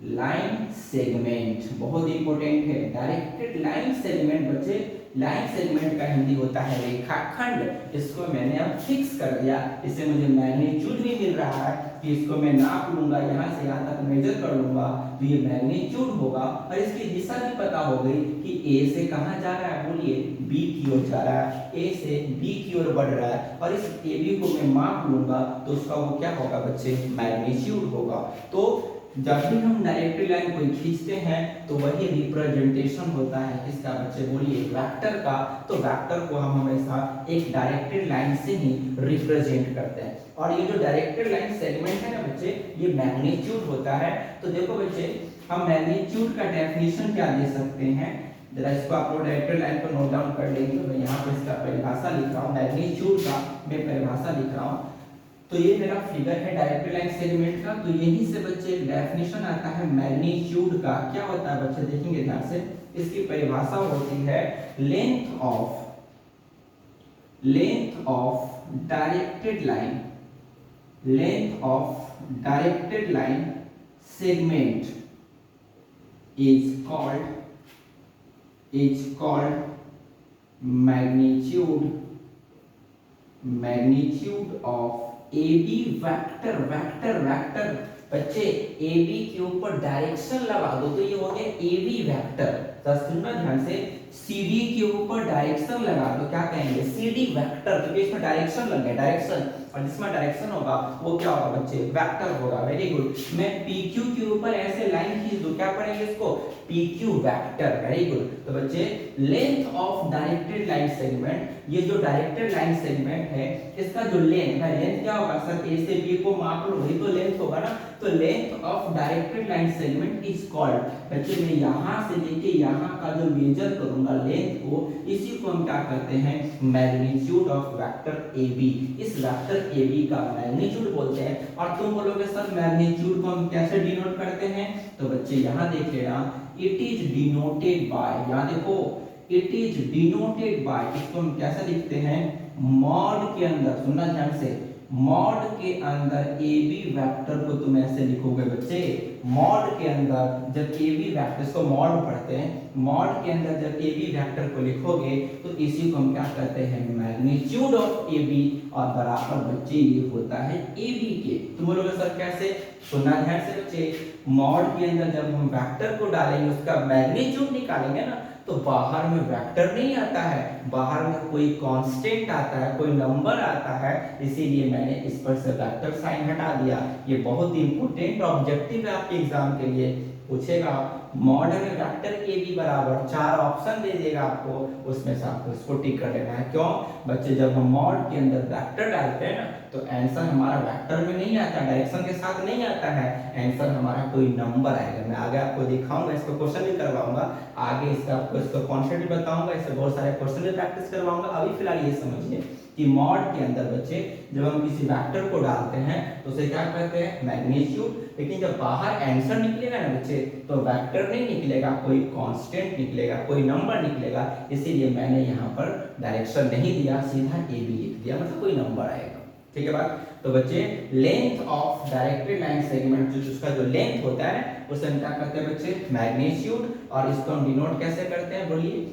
लाइन सेगमेंट। बहुत इंपॉर्टेंट है, डायरेक्टेड लाइन सेगमेंट बच्चे, लाइन सेगमेंट का हिंदी होता है रेखाखंड। इसको मैंने अब फिक्स कर दिया, इससे मुझे मैग्नीट्यूड भी मिल रहा है कि इसको मैं नाप लूंगा, यहाँ से यहाँ तक मेजर कर लूंगा तो ये मैग्नीट्यूड होगा, और इसकी दिशा भी पता हो गई कि ए से कहाँ जा रहा है, बोलिए बी की ओर जा रहा है, ए से बी की ओर बढ़ रहा है, और इस ए बी को मैं माप लूंगा तो उसका वो क्या होगा बच्चे, मैग्नीट्यूड होगा। तो जब भी हम डायरेक्टेड लाइन कोई खींचते हैं तो वही रिप्रेजेंटेशन होता है किसका बच्चे, बोलिए वेक्टर का। तो वेक्टर को हम हमेशा एक डायरेक्टेड लाइन से ही रिप्रेजेंट करते हैं। और ये जो डायरेक्टेड लाइन सेगमेंट है ना बच्चे, ये मैग्नीट्यूड होता है। तो देखो बच्चे, हम मैग्नीट्यूड का डेफिनेशन क्या दे सकते हैं, जरा इसको आप लोग डायरेक्टेड लाइन पर नोट डाउन कर लेंगे। मैं यहाँ पर इसका परिभाषा लिख रहा हूँ, मैग्नीट्यूड का मैं परिभाषा लिख रहा हूँ। तो ये मेरा फिगर है डायरेक्टेड लाइन सेगमेंट का, तो यहीं से बच्चे डेफिनेशन आता है मैग्नीट्यूड का। क्या होता है बच्चे, देखेंगे ध्यान से, इसकी परिभाषा होती है length of directed line segment is called magnitude of AB vector बच्चे, AB के ऊपर डायरेक्शन लगा दो तो ये हो गया AB वेक्टर। तो सुनना ध्यान से, CD के ऊपर डायरेक्शन लगा दो क्या कहेंगे, CD वेक्टर, क्योंकि इसमें डायरेक्शन लग गया, डायरेक्शन, और जिसमें डायरेक्शन होगा वो क्या होगा बच्चे, वेक्टर होगा। Very good. मैं PQ के ऊपर ऐसे लाइन खींच दूं, क्या पढ़ेंगे इसको, PQ वेक्टर। Very good. तो बच्चे length of directed line segment, ये जो डायरेक्टेड लाइन सेगमेंट है इसका जो लेंथ है, लेंथ क्या होगा सर, ए से बी को माप लो वही तो लेंथ होगा ना। तो length of directed line segment is called, बच्चे मैं यहाँ से लेके यहाँ का जो मेजर करूंगा लेंथ को, इसी को हम क्या कहते हैं, मैग्नीट्यूड ऑफ वेक्टर AB। इस वेक्टर AB का मैग्नीट्यूड बोलते हैं। और तुम बोलोगे सर मैग्नीट्यूड को हम कैसे डिनोट करते हैं, तो बच्चे यहाँ देख लेना, इट इज डिनोटेड बाय, यहाँ देखो इट इज डिनोटेड बाय, इसको हम कैसे लिखते हैं, मॉड के अंदर, सुनना ध्यान से, मॉड के अंदर AB वेक्टर को तुम ऐसे लिखोगे बच्चे, मॉड के अंदर जब AB वेक्टर, इसको मॉड पढ़ते हैं, मॉड के अंदर जब AB वेक्टर को लिखोगे तो इसी को हम क्या कहते हैं, मैग्नीट्यूड ऑफ AB, और बराबर बच्चे ये होता है AB के। तुम बोलोगे सर कैसे, सुनना ध्यान से बच्चे, मॉड के अंदर जब हम वेक्टर को डालेंगे उसका मैग्नीट्यूड निकालेंगे ना, तो बाहर में वेक्टर नहीं आता है, बाहर में कोई कांस्टेंट आता है, कोई नंबर आता है, इसीलिए मैंने इस पर से वेक्टर साइन हटा दिया। ये बहुत इंपॉर्टेंट ऑब्जेक्टिव है आपके एग्जाम के लिए। पूछेगा मॉड में वेक्टर ए बी बराबर 4 ऑप्शन दे देगा आपको, उसमें से आपको इसको टिक कर लेना है। क्यों बच्चे, जब हम मॉड के अंदर वेक्टर डालते हैं ना तो आंसर हमारा वेक्टर में नहीं आता, डायरेक्शन के साथ नहीं आता है, आंसर हमारा कोई नंबर आएगा। मैं आगे आपको दिखाऊंगा, इसको क्वेश्चन भी करवाऊंगा आगे, इसका आपको इसका कॉन्सेप्ट भी बताऊंगा, इससे बहुत सारे क्वेश्चन भी प्रैक्टिस करवाऊंगा। अभी फिलहाल ये समझिए कि मॉड के अंदर बच्चे जब हम किसी वेक्टर को डालते हैं तो उसे क्या कहते हैं, मैग्नीट्यूड। लेकिन जब बाहर आंसर निकलेगा ना बच्चे तो वेक्टर नहीं निकलेगा, कोई कांस्टेंट निकलेगा, कोई नंबर निकलेगा। इसीलिए मैंने यहाँ पर डायरेक्शन नहीं दिया, सीधा ए बी लिख दिया, मतलब कोई नंबर आएगा। ठीक है बात। तो बच्चे length of directed line segment, जो उसका जो लेंथ होता है उसे हम क्या कहते हैं बच्चे, मैग्नीट्यूड। और इसको हम डिनोट कैसे करते हैं बोलिए,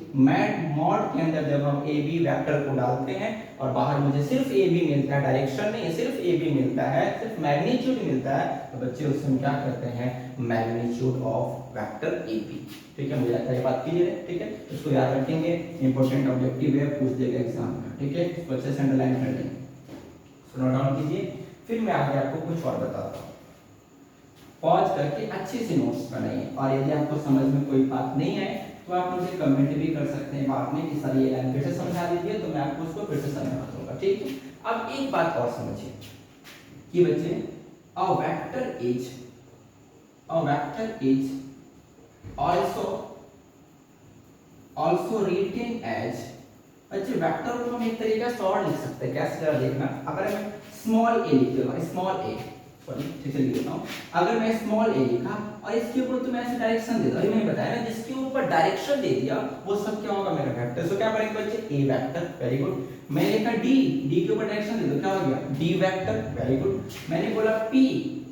मॉड के अंदर जब हम ए बी वेक्टर को डालते हैं और बाहर मुझे सिर्फ ए बी मिलता है, डायरेक्शन नहीं, सिर्फ ए बी मिलता है, सिर्फ मैग्नीट्यूड मिलता है, तो बच्चे उससे हम क्या करते हैं, magnitude of vector A B. ठीक है, मुझे लगता है ये बात क्लियर है। ठीक है, इसको याद रखेंगे, इंपॉर्टेंट ऑब्जेक्टिव है, पूछ देगा एग्जाम में। ठीक है, इसको अच्छे से अंडरलाइन कर लेंगे, नोट डाउन कीजिए, फिर मैं आगे आपको कुछ और बताता हूँ। पॉज करके अच्छे से नोट्स बनाइए, और यदि आपको समझ में कोई बात नहीं आए तो आप मुझे कमेंट भी कर सकते हैं बाद में कि सर ये लाइन फिर से समझा दीजिए, तो मैं आपको उसको फिर से समझा दूंगा। ठीक है, अब एक बात और समझिए कि बच्चे a vector is also written as, बच्चे वेक्टर को हम एक तरीका से और लिख सकते हैं, कैसे जरा देखना। अगर मैं स्मॉल ए लिख दूंगा, स्मॉल ए, सॉरी ठीक से लिख देता हूँ, अगर मैं स्मॉल ए लिखा और इसके ऊपर तो मैं ऐसे डायरेक्शन दे दूं, अभी मैंने बताया ना जिसके ऊपर डायरेक्शन दे दिया वो सब क्या होगा, मेरा वेक्टर। सो क्या करेंगे बच्चे, ए वेक्टर, वेरी गुड। मैंने लिखा डी, डी के ऊपर डायरेक्शन दे दो, क्या हो गया, डी वेक्टर, वेरी गुड। मैंने बोला पी,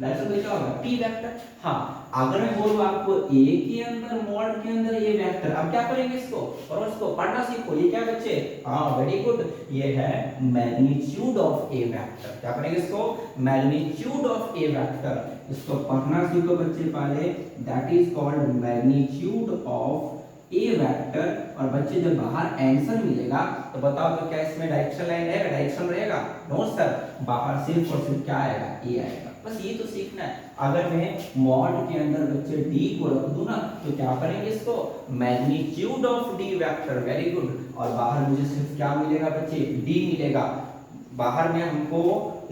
डायरेक्शन दे क्या होगा, पी वेक्टर। हाँ, अगर मैं बोलूं आपको ए के अंदर, मॉड के अंदर ये वेक्टर, अब क्या करेंगे इसको, और उसको पढ़ना सीखो। ये क्या बच्चे, हाँ वेरी गुड, ये है मैग्नीट्यूड ऑफ ए वेक्टर। क्या करेंगे इसको, मैग्नीट्यूड ऑफ ए वेक्टर, इसको पढ़ना सीखो बच्चे पहले, that is called magnitude of A vector. और बच्चे जब बाहर आंसर मिलेगा तो बताओ तो क्या इसमें डायरेक्शन लाइन रहेगा, डायरेक्शन रहेगा, नो सर, बाहर सिर्फ और सिर्फ क्या आएगा, ए आएगा। बस ये तो सीखना है। अगर मैं मॉड के अंदर बच्चे डी को रख दूं ना तो क्या करेंगे इसको, magnitude of D vector, very good. और बाहर मुझे सिर्फ क्या मिलेगा बच्चे, डी मिलेगा। बाहर में हमको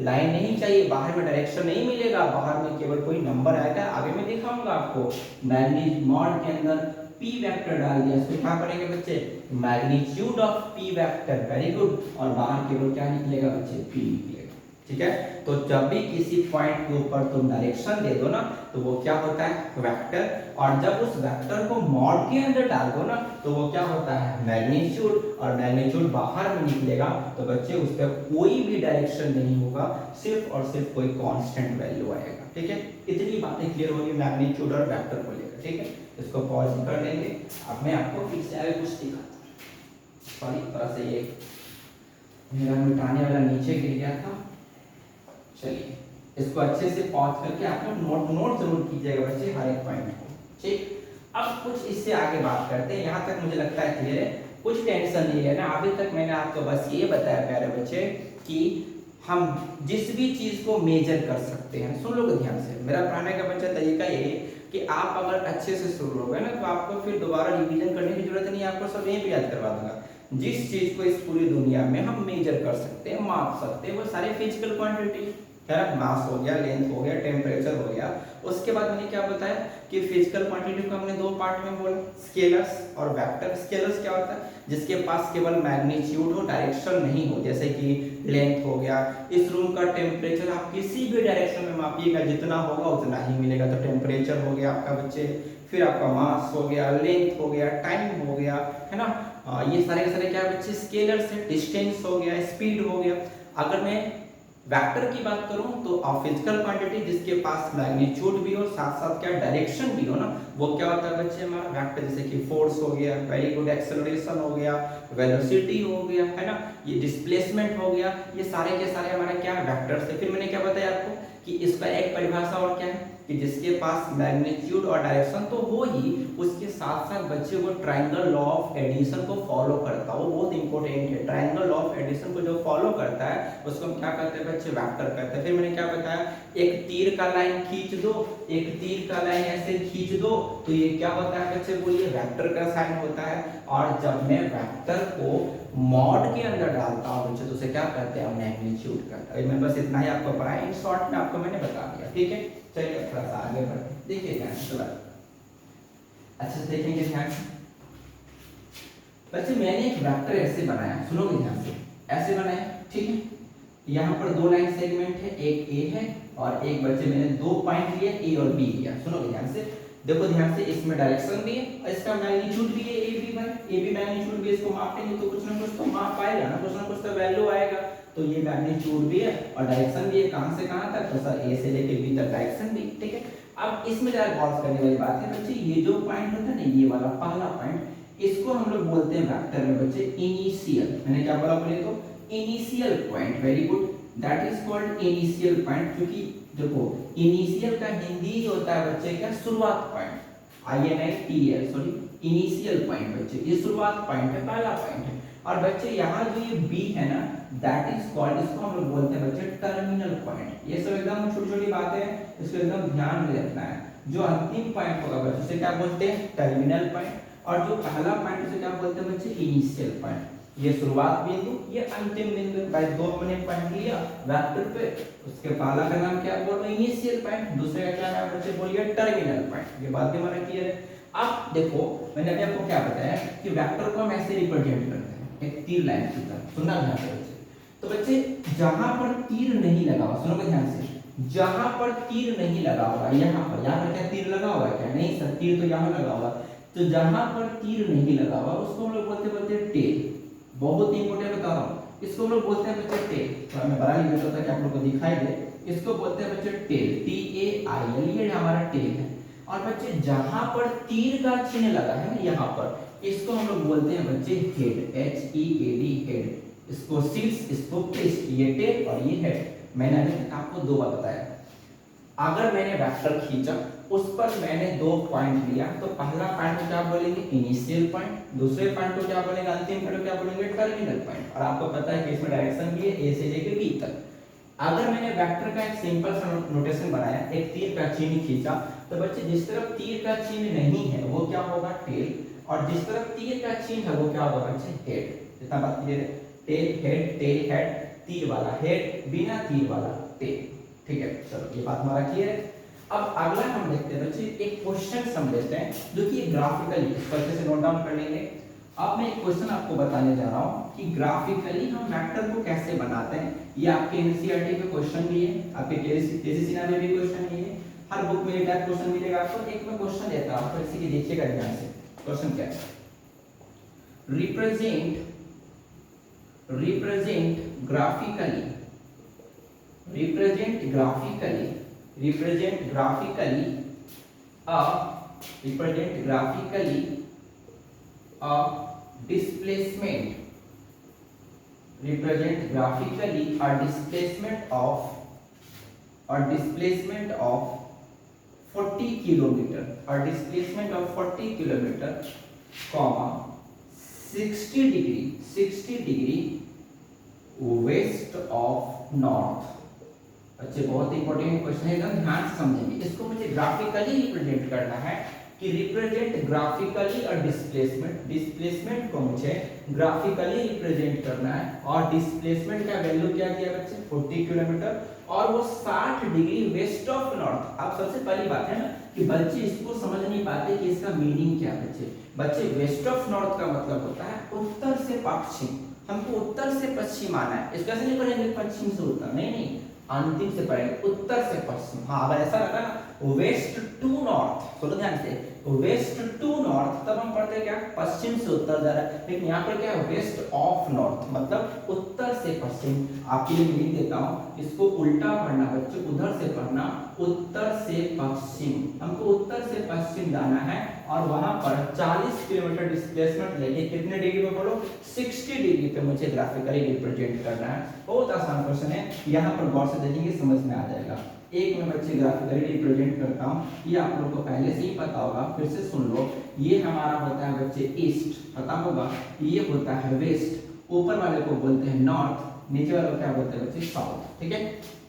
लाइन नहीं चाहिए, बाहर में डायरेक्शन नहीं मिलेगा, बाहर में केवल कोई नंबर आएगा। आगे मैं दिखाऊंगा आपको। मैग्नीट्यूड मॉड के अंदर p वेक्टर डाल दिया, इसको क्या करेंगे बच्चे, magnitude of p vector, very good. और बाहर केवल क्या निकलेगा बच्चे, p निकलेगा। ठीक है, तो जब भी किसी पॉइंट के ऊपर तुम डायरेक्शन दे दो ना तो वो क्या होता है, वेक्टर। और जब उस वेक्टर को मॉड के अंदर डाल दो ना तो वो क्या होता है, मैग्नीट्यूड। और मैग्नीट्यूड बाहर में निकलेगा तो बच्चे उस पर कोई भी डायरेक्शन नहीं होगा, सिर्फ और सिर्फ कोई कांस्टेंट वैल्यू आएगा। ठीक है, इतनी बातें क्लियर होगी मैग्नीट्यूड और वेक्टर को लेकर। ठीक है, इसको पॉज कर लेंगे। अब मैं आपको फिर से आगे कुछ दिखाता हूं। सॉरी, थोड़ा सा ये मेरा मिटाने वाला नीचे गिर गया था। चलिए, इसको अच्छे से पॉज करके आप लोग नोट जरूर कीजिएगा बच्चे हर एक पॉइंट को। ठीक, अब कुछ इससे आगे बात करते हैं। यहाँ तक मुझे लगता है क्लियर है, कुछ टेंशन नहीं है ना। अभी तक मैंने आपको बस ये बताया प्यारे बच्चे कि हम जिस भी चीज को मेजर कर सकते हैं। सुन लो ध्यान से, मेरा पढ़ाने का बच्चा तरीका ये कि आप अगर अच्छे से सुन लोगे ना तो आपको फिर दोबारा रिवीजन करने की जरूरत नहीं है, आपको सब यहीं पे याद करवा दूंगा। जिस चीज को इस पूरी दुनिया में हम मेजर कर सकते हैं, माप सकते हैं, वो सारे फिजिकल क्वांटिटी है, मास हो गया, लेंथ हो गया, टेम्परेचर हो गया। उसके बाद मैंने क्या बताया कि फिजिकल क्वांटिटी को हमने दो पार्ट में बोला, स्केलर्स और वेक्टर। स्केलर्स क्या होता है, जिसके पास केवल मैग्नीट्यूड हो, डायरेक्शन नहीं हो, जैसे कि लेंथ हो गया। इस रूम का टेम्परेचर आप किसी भी डायरेक्शन में मापिएगा, जितना होगा उतना ही मिलेगा, तो टेम्परेचर हो गया आपका बच्चे। फिर आपका मास हो गया, लेंथ हो गया, टाइम हो गया, है ना। ये सारे के सारे क्या बच्चे स्केलर्स है। डिस्टेंस हो गया, स्पीड हो गया। अगर मैं वेक्टर की बात करूं तो फिजिकल क्वांटिटी जिसके पास मैग्नीट्यूड भी हो, साथ साथ क्या डायरेक्शन भी हो ना, वो क्या होता है बच्चे हमारा वेक्टर। जैसे कि फोर्स हो गया, वेरी गुड, एक्सेलरेशन हो गया, वेलोसिटी हो गया, है ना, ये डिस्प्लेसमेंट हो गया, ये सारे के सारे हमारे क्या वेक्टर्स है। फिर मैंने क्या बताया आपको कि इसका एक परिभाषा और क्या है कि जिसके पास मैग्नीट्यूड और डायरेक्शन तो हो ही, उसके साथ साथ बच्चे वो ट्रायंगल लॉ ऑफ एडिशन को फॉलो करता हो। बहुत इंपॉर्टेंट है, ट्रायंगल लॉ ऑफ एडिशन को जो फॉलो करता है उसको हम क्या कहते हैं बच्चे वेक्टर कहते हैं। फिर मैंने क्या बताया, एक तीर का लाइन खींच दो, एक तीर का लाइन ऐसे खींच दो, तो ये क्या होता है बच्चे, बोलिए वेक्टर का साइन होता है। और जब मैं वेक्टर को मॉड के अंदर डालता हूँ बच्चे तो उसे क्या कहते हैं, मैग्नीट्यूड कहते हैं। मैं बस इतना ही आपको पढ़ाया, इन शॉर्ट में आपको मैंने बता दिया, ठीक है। चलिए थोड़ा सा आगे बढ़ते हैं, देखिए ध्यान से अच्छा से देखेंगे ध्यान से बच्चे। मैंने एक वेक्टर ऐसे बनाया, सुनोगे ध्यान से, ऐसे बनाया, ठीक है। यहाँ पर दो लाइन सेगमेंट है, एक ए है और एक बच्चे मैंने दो पॉइंट लिए ए और बी लिया। सुनोगे ध्यान से, देखो ध्यान से, इसमें डायरेक्शन भी है और इसका मैग्नीट्यूड भी है, ए बी भाई, ए बी मैग्नीट्यूड भी, इसको मापेंगे तो कुछ ना कुछ तो माप आएगा ना, कुछ ना कुछ तो वैल्यू आएगा। तो ये मैग्नीट्यूड भी है और डायरेक्शन भी है, कहां से कहां तक, तो सर ए से लेके बी तक डायरेक्शन भी, ठीक है। अब इसमें जरा गौर करने वाली बात है बच्चे, ये जो पॉइंट होता है ना, ये वाला पहला पॉइंट, इसको हम लोग बोलते हैं वेक्टर में बच्चे इनिशियल। मैंने क्या बोला बोले तो initial point, very good, that is called initial point. क्योंकि देखो इनिशियल का हिंदी होता है बच्चे क्या, शुरुआत point, INITL, sorry initial point बच्चे, ये शुरुआत पॉइंट है, पहला पॉइंट है। और बच्चे यहाँ जो ये बी है ना, दैट इज कॉल्ड, इसको हम लोग बोलते हैं बच्चे टर्मिनल पॉइंट। ये सब एकदम छोटी छोटी बातें हैं, इसको एकदम ध्यान में रखना है। जो अंतिम पॉइंट होगा बच्चे उसे क्या बोलते हैं, टर्मिनल पॉइंट, और जो पहला पॉइंट उसे क्या बोलते हैं बच्चे, इनिशियल पॉइंट। ये शुरुआत बिंदु, ये अंतिम बिंदु। भाई दो मैंने पॉइंट लिया वेक्टर पे, उसके पहला का नाम क्या बोल रहे हैं, इनिशियल पॉइंट, दूसरे का क्या नाम बच्चे बोलिए, टर्मिनल पॉइंट। ये बात भी हमारा क्लियर है। अब देखो मैंने अभी आपको क्या बताया कि वेक्टर को हम ऐसे रिप्रेजेंट करते हैं, एक तीर लाइन की तरह, सुनना ध्यान से बच्चे। तो बच्चे जहां पर तीर नहीं लगा हुआ, सुनोगे ध्यान से, जहां पर तीर नहीं लगा हुआ, यहाँ पर क्या तीर लगा हुआ है क्या, नहीं सर, तीर तो यहाँ लगा हुआ। तो जहां पर तीर नहीं लगा हुआ उसको हम लोग बोलते हैं टेल। बहुत इंपॉर्टेंट बता रहा हूँ, इसको हम लोग बोलते हैं बच्चे टेल। तो मैं बड़ा लिख देता हूं ताकि आप लोगों को दिखाई दे। इसको बोलते हैं बच्चे टेल, TAIL, ये हमारा टेल है। और बच्चे जहां पर तीर का चिन्ह लगा है ना, यहाँ पर, इसको हम लोग बोलते हैं बच्चे हेड, HEAD, हेड। इसको शीर्ष, इसको पृष्ठ, ये टेल और ये हेड। मैंने अभी तक आपको दो बार बताया। अगर मैंने वेक्टर खींचा, उस पर मैंने दो पॉइंट लिया, तो पहला पॉइंट को क्या बोलेंगे, इनिशियल पॉइंट, दूसरे पॉइंट को क्या बोलेंगे, अंतिम पॉइंट को क्या बोलेंगे, टर्मिनल पॉइंट। और आपको पता है कि इसमें डायरेक्शन भी है, ए से लेकर बी तक। अगर मैंने वेक्टर का एक सिंपल सा नोटेशन बनाया, एक तीर का चिन्ह खींचा, तो बच्चे जिस तरफ तीर का चिन्ह नहीं है वो क्या होगा, टेल, और जिस तरफ तीर का चिन्ह है वो क्या होगा बच्चे, हेड। इतना बात क्लियर है, टेल हेड, तीर वाला हेड, बिना तीर वाला टेल, ठीक है। चलो ये बात हमारा क्लियर है। अब अगला हम देखते हैं बच्चे, एक क्वेश्चन हम लेते हैं जो कि ग्राफिकली, इसको अच्छे से नोट डाउन कर लेंगे। अब मैं एक क्वेश्चन आपको बताने जा रहा हूं कि ग्राफिकली हम वेक्टर को कैसे बनाते हैं। ये आपके एनसीईआरटी के क्वेश्चन भी है, आपके केसीसी में भी क्वेश्चन भी है, हर बुक में एक क्वेश्चन मिलेगा आपको। एक मैं क्वेश्चन देता हूं, तो इसी की देखिएगा ध्यान से। क्वेश्चन क्या है, represent graphically a displacement of 40 kilometer, comma 60 degree west of north। अच्छे, बहुत इंपॉर्टेंट क्वेश्चन है, एकदम ध्यान से समझेंगे। इसको मुझे ग्राफिकली रिप्रेजेंट करना है कि रिप्रेजेंट ग्राफिकली और डिस्प्लेसमेंट को मुझे ग्राफिकली रिप्रेजेंट करना है। और डिस्प्लेसमेंट का वैल्यू क्या दिया बच्चे, 40 किलोमीटर, और वो 60 डिग्री वेस्ट ऑफ नॉर्थ। अब सबसे पहली बात है ना कि बच्चे इसको समझ नहीं पाते कि इसका मीनिंग क्या है। बच्चे वेस्ट ऑफ नॉर्थ का मतलब होता है उत्तर से पश्चिम। हमको उत्तर से पश्चिम आना है, इसका नहीं पढ़ेंगे पश्चिम से उत्तर, नहीं, अंतिम से पढ़ेंगे उत्तर से पश्चिम। हाँ अगर ऐसा लगा ना वेस्ट टू नॉर्थ, सुनो ध्यान से, वेस्ट टू नॉर्थ, तब हम पढ़ते हैं क्या, पश्चिम से उत्तर जा रहा है। लेकिन यहाँ पर क्या है, वेस्ट ऑफ नॉर्थ, मतलब उत्तर से पश्चिम। आपके लिए लिख देता हूँ, इसको उल्टा पढ़ना बच्चों, उधर से पढ़ना, उत्तर से पश्चिम। हमको उत्तर से पश्चिम जाना है और वहां पर 40 किलोमीटर डिस्प्लेसमेंट लेके कितने डिग्री पे पढ़ो, 60 डिग्री पे मुझे ग्राफिकली रिप्रेजेंट करना है। बहुत आसान क्वेश्चन है, यहाँ पर गौर से देखेंगे समझ में आ जाएगा। एक में बच्चे ग्राफिकली रिप्रेजेंट करता हूँ, ये आप लोगों को पहले से ही पता होगा, फिर से सुन लो। ये हमारा होता है बच्चे ईस्ट, पता होगा, ये होता है वेस्ट, ऊपर वाले को बोलते हैं नॉर्थ, नीचे वाला क्या बोलते हैं बच्चे साउथ। ठीक है,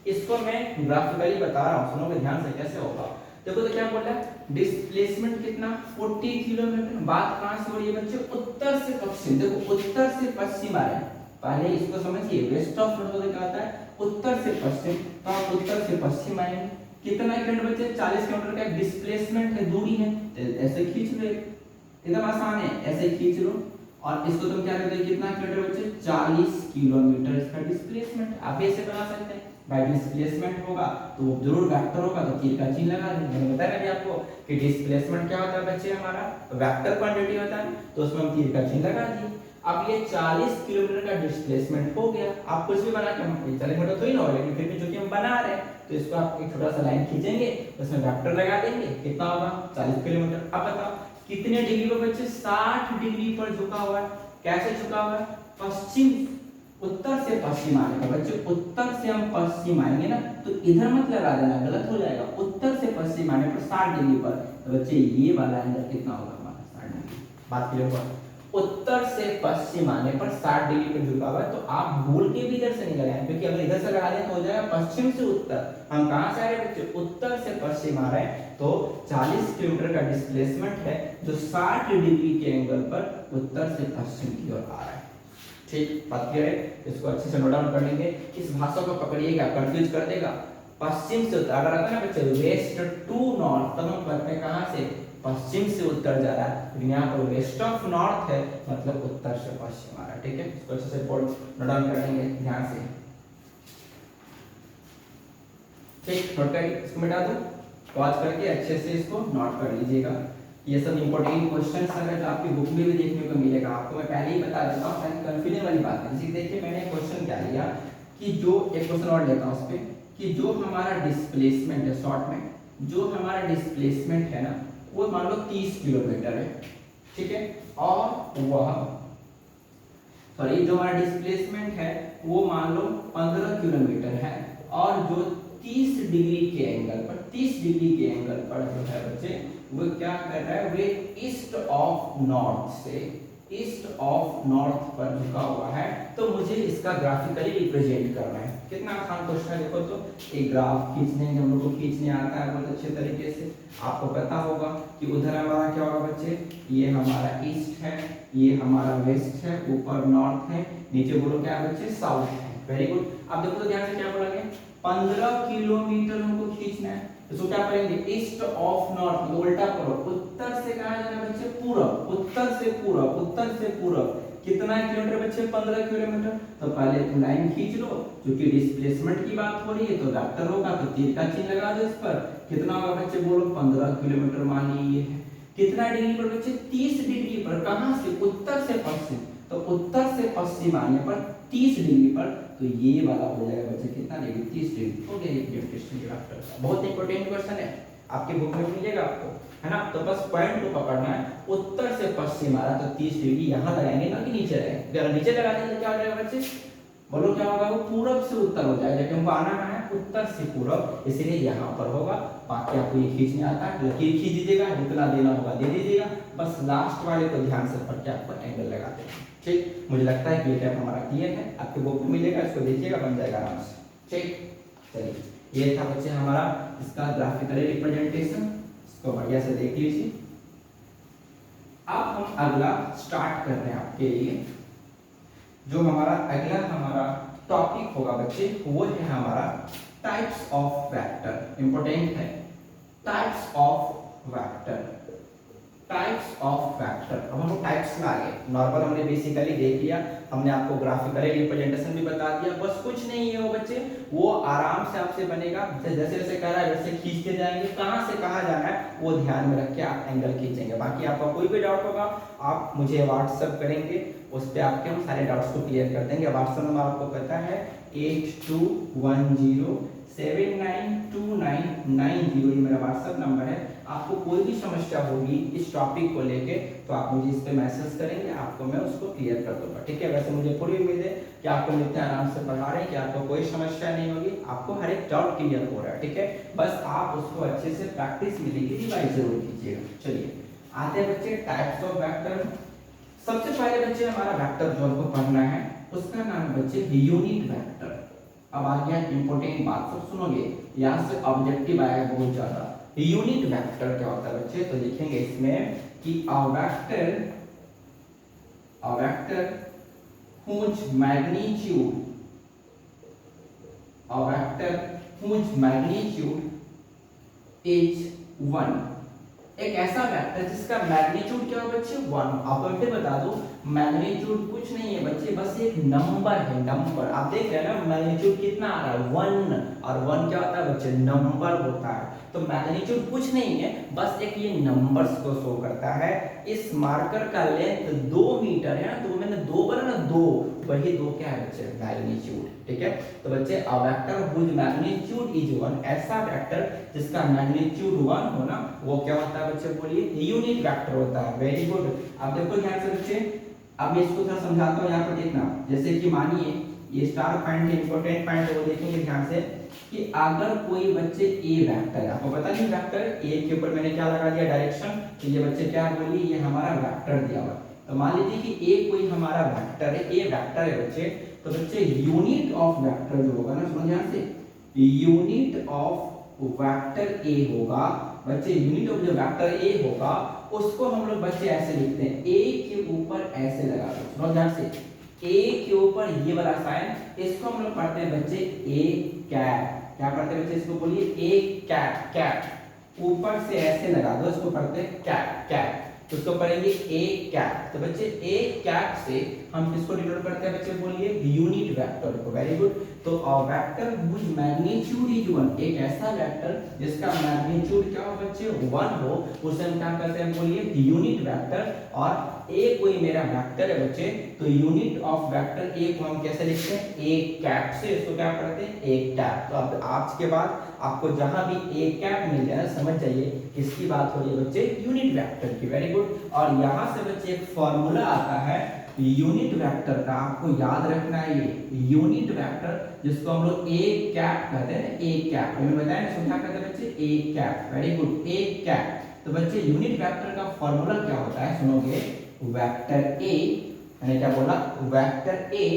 इसको मैं ग्राफिकली बता रहा हूँ, सुनोगे ध्यान से कैसे होगा। देखो तो क्या बोल रहा है, डिस्प्लेसमेंट कितना 40 किलोमीटर। बात कहां से हो रही है बच्चे, उत्तर से पश्चिम। देखो उत्तर से पश्चिम आ रहा है, पहले इसको समझिए, वेस्ट ऑफ नॉर्थ क्या होता है, उत्तर से पश्चिम। तो आप उत्तर से पश्चिम आएंगे, कितना किलोमीटर बच्चे 40 किलोमीटर का डिस्प्लेसमेंट है, दूरी है, ऐसे खींच लो, एकदम आसान है, ऐसे खींच लो। और इसको तुम क्या कहते हैं, कितना किलोमीटर बच्चे 40 किलोमीटर इसका डिस्प्लेसमेंट। आप ऐसे बना सकते हैं, भाई डिस्प्लेसमेंट होगा तो वो जरूर वेक्टर होगा, तो तीर का चिन्ह लगा देंगे। मैंने बताया ना आपको कि डिस्प्लेसमेंट क्या होता है बच्चे, हमारा वेक्टर क्वांटिटी होता है, तो उसमें हम तीर का चिन्ह लगा दिए। अब ये 40 किलोमीटर का डिस्प्लेसमेंट हो गया। आप कुछ भी बना के, हम 40 मीटर तो ही ना हो, लेकिन फिर भी जो कि हम बना रहे हैं, तो इसको आप एक छोटा सा लाइन खींचेंगे, उसमें वेक्टर लगा देंगे, कितना होगा 40 किलोमीटर। अब बताओ कितने डिग्री पर बच्चे, 60 डिग्री पर झुका हुआ है। कैसे झुका हुआ है, पश्चिम, उत्तर से पश्चिम आने का बच्चे, उत्तर से हम पश्चिम आएंगे ना, तो इधर मत लगा देना, गलत हो जाएगा। उत्तर से पश्चिम आने पर 60 डिग्री पर, तो बच्चे ये वाला एंगल कितना होगा हमारा 60 डिग्री। बात क्लियर हुआ, उत्तर से पश्चिम आने पर 60 डिग्री पर झुका हुआ है, तो आप भूल के भी इधर से नहीं लगाएं, क्योंकि अगर इधर से लगा दें तो हो जाएगा पश्चिम से उत्तर। हम कहां से आ रहे हैं बच्चे, उत्तर से पश्चिम आ रहे हैं, तो 40 किलोमीटर का डिस्प्लेसमेंट है जो 60 डिग्री के एंगल पर उत्तर से पश्चिम की ओर आ रहा है। ठीक, बात क्लियर है, इसको अच्छे से नोट डाउन कर लेंगे। इस भाषा को पकड़िएगा, कंफ्यूज कर देगा। पश्चिम से उत्तर अगर आता है ना बच्चे, वेस्ट टू नॉर्थ, तब हम कहते हैं कहां से, पश्चिम से उत्तर जा रहा है, लेकिन यहाँ पर वेस्ट ऑफ नॉर्थ है, मतलब उत्तर से पश्चिम आ रहा है। ठीक है, इसको अच्छे से नोट डाउन कर लेंगे ध्यान से। ठीक, नोट कर, इसको मिटा दो, पॉज करके अच्छे से इसको नोट कर लीजिएगा। ये सब इंपॉर्टेंट क्वेश्चंस है जो आपकी बुक में भी देखने को मिलेगा। आपको मैं पहले ही बता देता हूँ ताकि कंफ्यूजन वाली बात नहीं। देखिए मैंने क्वेश्चन क्या लिया कि जो एक क्वेश्चन और लेता हूँ उस पे, कि जो हमारा डिस्प्लेसमेंट है, शॉर्ट में जो हमारा डिस्प्लेसमेंट है ना, वो मान लो 30 किलोमीटर है। ठीक है, और वह सॉरी जो हमारा डिस्प्लेसमेंट है वो मान लो 15 किलोमीटर है, और जो 30 डिग्री के एंगल पर, 30 डिग्री के एंगल पर जो है बच्चे, वो क्या कर रहा है, वे ईस्ट ऑफ नॉर्थ से, ईस्ट ऑफ नॉर्थ पर झुका हुआ है। तो मुझे इसका ग्राफिकली रिप्रेजेंट करना है। कितना आसान क्वेश्चन है, देखो तो एक ग्राफ खींचने, हम लोग को खींचने आता है बहुत अच्छे तरीके से। आपको पता होगा कि उधर हमारा क्या होगा बच्चे, ये हमारा ईस्ट है, ये हमारा वेस्ट है, ऊपर नॉर्थ है, नीचे बोलो क्या बच्चे, साउथ है। Very good. अब देखो तो ध्यान से क्या बोला गया, 15 किलोमीटर हमको खींचना है। तो क्या करेंगे, ईस्ट ऑफ नॉर्थ, उल्टा करो, उत्तर से कहा जाता है बच्चे पूरब, उत्तर से पूरब, उत्तर से पूरब। कितना किलोमीटर बच्चे, 15 किलोमीटर। तो पहले तुम लाइन खींच लो, क्योंकि डिस्प्लेसमेंट की बात हो रही है तो वेक्टर होगा, तो तीर का चिन्ह लगा दो इस पर। कितना होगा बच्चे, बोलो 15 किलोमीटर मान लीजिए है। कितना डिग्री पर बच्चे, 30 डिग्री पर। कहां से, उत्तर से पश्चिम, तो उत्तर से पश्चिम आने पर 30 डिग्री पर, तो ये वाला हो जाएगा बच्चे कितना डिग्री, 30 डिग्री हो गया। ये क्वेश्चन के वेक्टर का बहुत इंपॉर्टेंट क्वेश्चन है, आपके बुक में मिलेगा आपको, है ना। तो बस पॉइंट को पकड़ना है, उत्तर से पश्चिम आ रहा, तो 30 डिग्री यहाँ लगाएंगे ना कि नीचे लगाएंगे। अगर नीचे लगा देंगे तो क्या हो जाएगा बच्चे, बोलो क्या होगा, वो पूरब से उत्तर हो जाएगा, लेकिन हमको आना है उत्तर से पूरब, इसलिए यहाँ पर होगा। बाकी आपको ये खींचने आता है, लकीर खींच दीजिएगा, जितना देना होगा दे दीजिएगा, बस लास्ट वाले को ध्यान से पढ़ के आपको एंगल लगाते हैं। ठीक, मुझे लगता है कि ये टाइप हमारा क्लियर है, आपके बुक में मिलेगा, इसको देखिएगा, बन जाएगा आराम से। ठीक, चलिए ये था बच्चे हमारा इसका ग्राफिकली रिप्रेजेंटेशन, इसको बढ़िया से देख लीजिए। अब हम अगला स्टार्ट कर रहे हैं आपके लिए। जो हमारा अगला हमारा टॉपिक होगा बच्चे, वो है हमारा टाइप्स ऑफ वेक्टर। इंपॉर्टेंट है, types of vector, types of vector. अब हम टाइप्स में आ गए। नॉर्मल हमने बेसिकली देख लिया, हमने आपको ग्राफिकली रिप्रेजेंटेशन भी बता दिया, बस कुछ नहीं है वो बच्चे, वो आराम से आपसे बनेगा। जैसे जैसे कह रहा है वैसे खींचते जाएंगे, कहां से कहां जाना है वो ध्यान में रख के आप एंगल खींचेंगे। बाकी आपका कोई भी डाउट होगा आप मुझे व्हाट्सएप करेंगे, उस पर आपके हम सारे डाउट्स को क्लियर कर देंगे। व्हाट्सएप नंबर आपको पता है 8210792990, ये मेरा व्हाट्सएप नंबर है। आपको कोई भी समस्या होगी इस टॉपिक को लेके तो आप मुझे इस पे मैसेज करेंगे, आपको मैं उसको क्लियर कर दूंगा। ठीक है, वैसे मुझे पूरी उम्मीद है कि आपको इतने आराम से पढ़ा रहे हैं कि आपको कोई समस्या नहीं होगी, आपको हर एक डाउट क्लियर हो रहा है। ठीक है, बस आप उसको अच्छे से प्रैक्टिस मिलेगी, रिवाइज जरूर कीजिएगा। चलिए आते हैं बच्चे टाइप्स ऑफ वेक्टर। सबसे पहले बच्चे हमारा वेक्टर जो हमको पढ़ना है उसका नाम है बच्चे यूनिट वेक्टर। अब आ गया इंपॉर्टेंट बात, सब सुनोगे, यहाँ से ऑब्जेक्टिव आएगा बहुत ज्यादा। यूनिट वेक्टर क्या होता है बच्चे, तो लिखेंगे इसमें कि a vector whose magnitude is 1। एक ऐसा वेक्टर जिसका मैग्नीट्यूड क्या हो बच्चे 1। आपको मैं फिर बता दूं, मैग्नीट्यूड कुछ नहीं है बच्चे, बस एक नंबर है, नंबर। आप देख रहे हैं ना मैग्नीट्यूड कितना आ रहा है 1, और 1 क्या होता है बच्चे, नंबर होता है। तो मैग्नीट्यूड कुछ नहीं है, बस एक ये नंबर्स को शो करता है। इस मार्कर का लेंथ 2 मीटर है ना, तो मैंने 2 बोला ना, 2, वही 2 क्या है बच्चे, मैग्नीट्यूड। ठीक है, तो बच्चे a vector whose magnitude is 1, ऐसा वेक्टर जिसका मैग्नीट्यूड 1 हो ना, वो क्या होता है बच्चे, बोलिए यूनिट वेक्टर होता है। Very good. अब देखो ध्यान से बच्चे, अब मैं इसको थोड़ा समझाता हूँ, यहाँ पर देखना। जैसे कि मानिए ये स्टार पॉइंट है, इंपॉर्टेंट पॉइंट है, वो देखेंगे ध्यान से कि अगर कोई बच्चे ए वेक्टर है, आपको पता नहीं वेक्टर ए के ऊपर मैंने क्या लगा दिया, डायरेक्शन। तो ये बच्चे क्या बोलिए, ये हमारा वेक्टर दिया हुआ। तो मान लीजिए कि ए कोई हमारा वेक्टर है, ए वेक्टर है बच्चे, तो बच्चे यूनिट ऑफ वेक्टर जो होगा ना, सुनो ध्यान से, यूनिट ऑफ वेक्टर ए होगा बच्चे, यूनिट ऑफ जो वेक्टर ए होगा उसको हम लोग बच्चे ऐसे लिखते हैं, ए के ऊपर ऐसे लगा दो, सुनो ध्यान से, ए के ऊपर ये वाला साइन, इसको हम लोग पढ़ते हैं बच्चे ए कैप। क्या पढ़ते हैं बच्चे, इसको बोलिए ए कैप, कैप ऊपर से ऐसे लगा दो, इसको पढ़ते हैं कैप, कैप, तो उसको पढ़ेंगे ए कैप। तो बच्चे ए कैप से हम किसको डिनोट करते हैं बच्चे, बोलिए यूनिट वेक्टर को। Very good. तो a vector whose magnitude is 1, एक ऐसा वेक्टर जिसका मैग्नीट्यूड क्या हो बच्चे 1 हो, उसे हम क्या कहते हैं, बोलिए यूनिट वेक्टर। और ए कोई मेरा वेक्टर है बच्चे, तो यूनिट ऑफ वेक्टर ए को हम कैसे लिखते हैं, ए कैप से, इसको क्या पढ़ते हैं, ए कैप। तो अब आज के बाद आपको जहां भी ए कैप मिल जाए समझ जाइए किसकी बात हो रही है बच्चे, यूनिट वेक्टर की। Very good. और यहां से बच्चे एक फॉर्मूला आता है यूनिट वेक्टर का, आपको याद रखना है ये यूनिट वेक्टर, जिसको हम लोग ए कैप कहते हैं, ए कैप। हमें बताया क्या कहते हैं बच्चे, A cap. Very good, A cap. तो बच्चे यूनिट वेक्टर का फॉर्मूला क्या होता है, सुनोगे, वेक्टर ए, मैंने क्या बोला, वेक्टर ए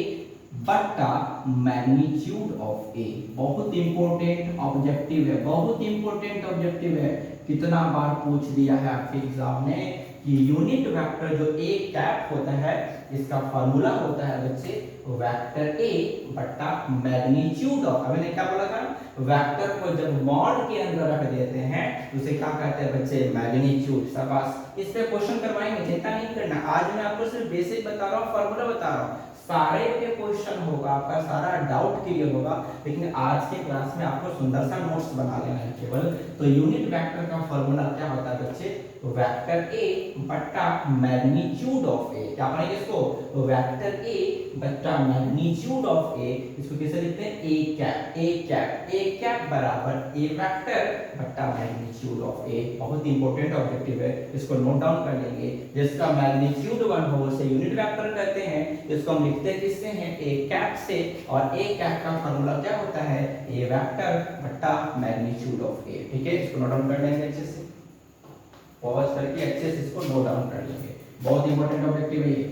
बटा मैग्नीट्यूड ऑफ ए। बहुत इंपॉर्टेंट ऑब्जेक्टिव है, बहुत इंपॉर्टेंट ऑब्जेक्टिव है। कितना बार पूछ दिया है आपके एग्जाम ने कि यूनिट वेक्टर जो ए कैप होता है, इसका फार्मूला होता है बच्चे वेक्टर ए बटा मैग्नीट्यूड ऑफ। मैंने क्या बोला था, वेक्टर को जब मॉड के अंदर रख देते हैं तो उसे क्या कहते हैं बच्चे, मैग्नीट्यूड। शाबाश। इस पे क्वेश्चन करवाएंगे, चिंता नहीं करना। आज मैं आपको सिर्फ बेसिक बता रहा हूँ, फार्मूला बता रहा हूँ, सारे पे क्वेश्चन होगा, आपका सारा डाउट क्लियर होगा। लेकिन आज के क्लास में आपको सुंदर सा नोट्स बना लेना है केवल। तो यूनिट वेक्टर का फॉर्मूला क्या होता है बच्चे, वेक्टर ए बटा मैग्नीट्यूड ऑफ ए। क्या पढ़ेंगे इसको, वेक्टर ए बटा मैग्नीट्यूड ऑफ ए। इसको कैसे लिखते हैं, A cap, A cap, A cap बराबर ए वेक्टर बटा मैग्नीट्यूड ऑफ ए। बहुत इंपॉर्टेंट ऑब्जेक्टिव है, इसको नोट डाउन कर लेंगे। जिसका मैग्नीट्यूड 1 हो उसे यूनिट वेक्टर कहते हैं। इसको हम लिखते किससे हैं, ए कैप से। और ए कैप का फॉर्मूला क्या होता है, ए वेक्टर बटा मैग्नीट्यूड ऑफ ए। ठीक है, इसको नोट डाउन कर लेंगे अच्छे से, पॉज करके अच्छे से इसको नोट डाउन कर लेंगे। बहुत इंपॉर्टेंट ऑब्जेक्टिव है ये।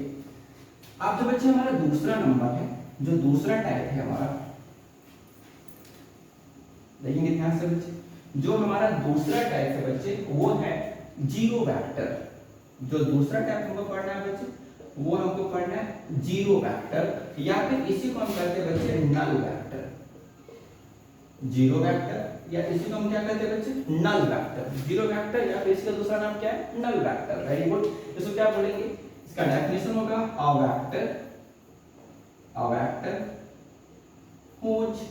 अब जो बच्चे हमारा दूसरा नंबर है, जो दूसरा टाइप है हमारा, देखेंगे ध्यान से बच्चे, जो हमारा दूसरा टाइप है बच्चे वो है जीरो वेक्टर। जो दूसरा टाइप हमको पढ़ना है बच्चे, वो हमको पढ़ना है जीरो वेक्टर, या फिर इसी को हम कहते हैं बच्चे नल वेक्टर। जीरो वेक्टर या इसी को हम क्या कहते हैं बच्चे, नल वेक्टर। जीरो वेक्टर या फिर इसका दूसरा नाम क्या है, नल वेक्टर। Very good. इसको क्या बोलेंगे, इसका डेफिनेशन होगा a vector whose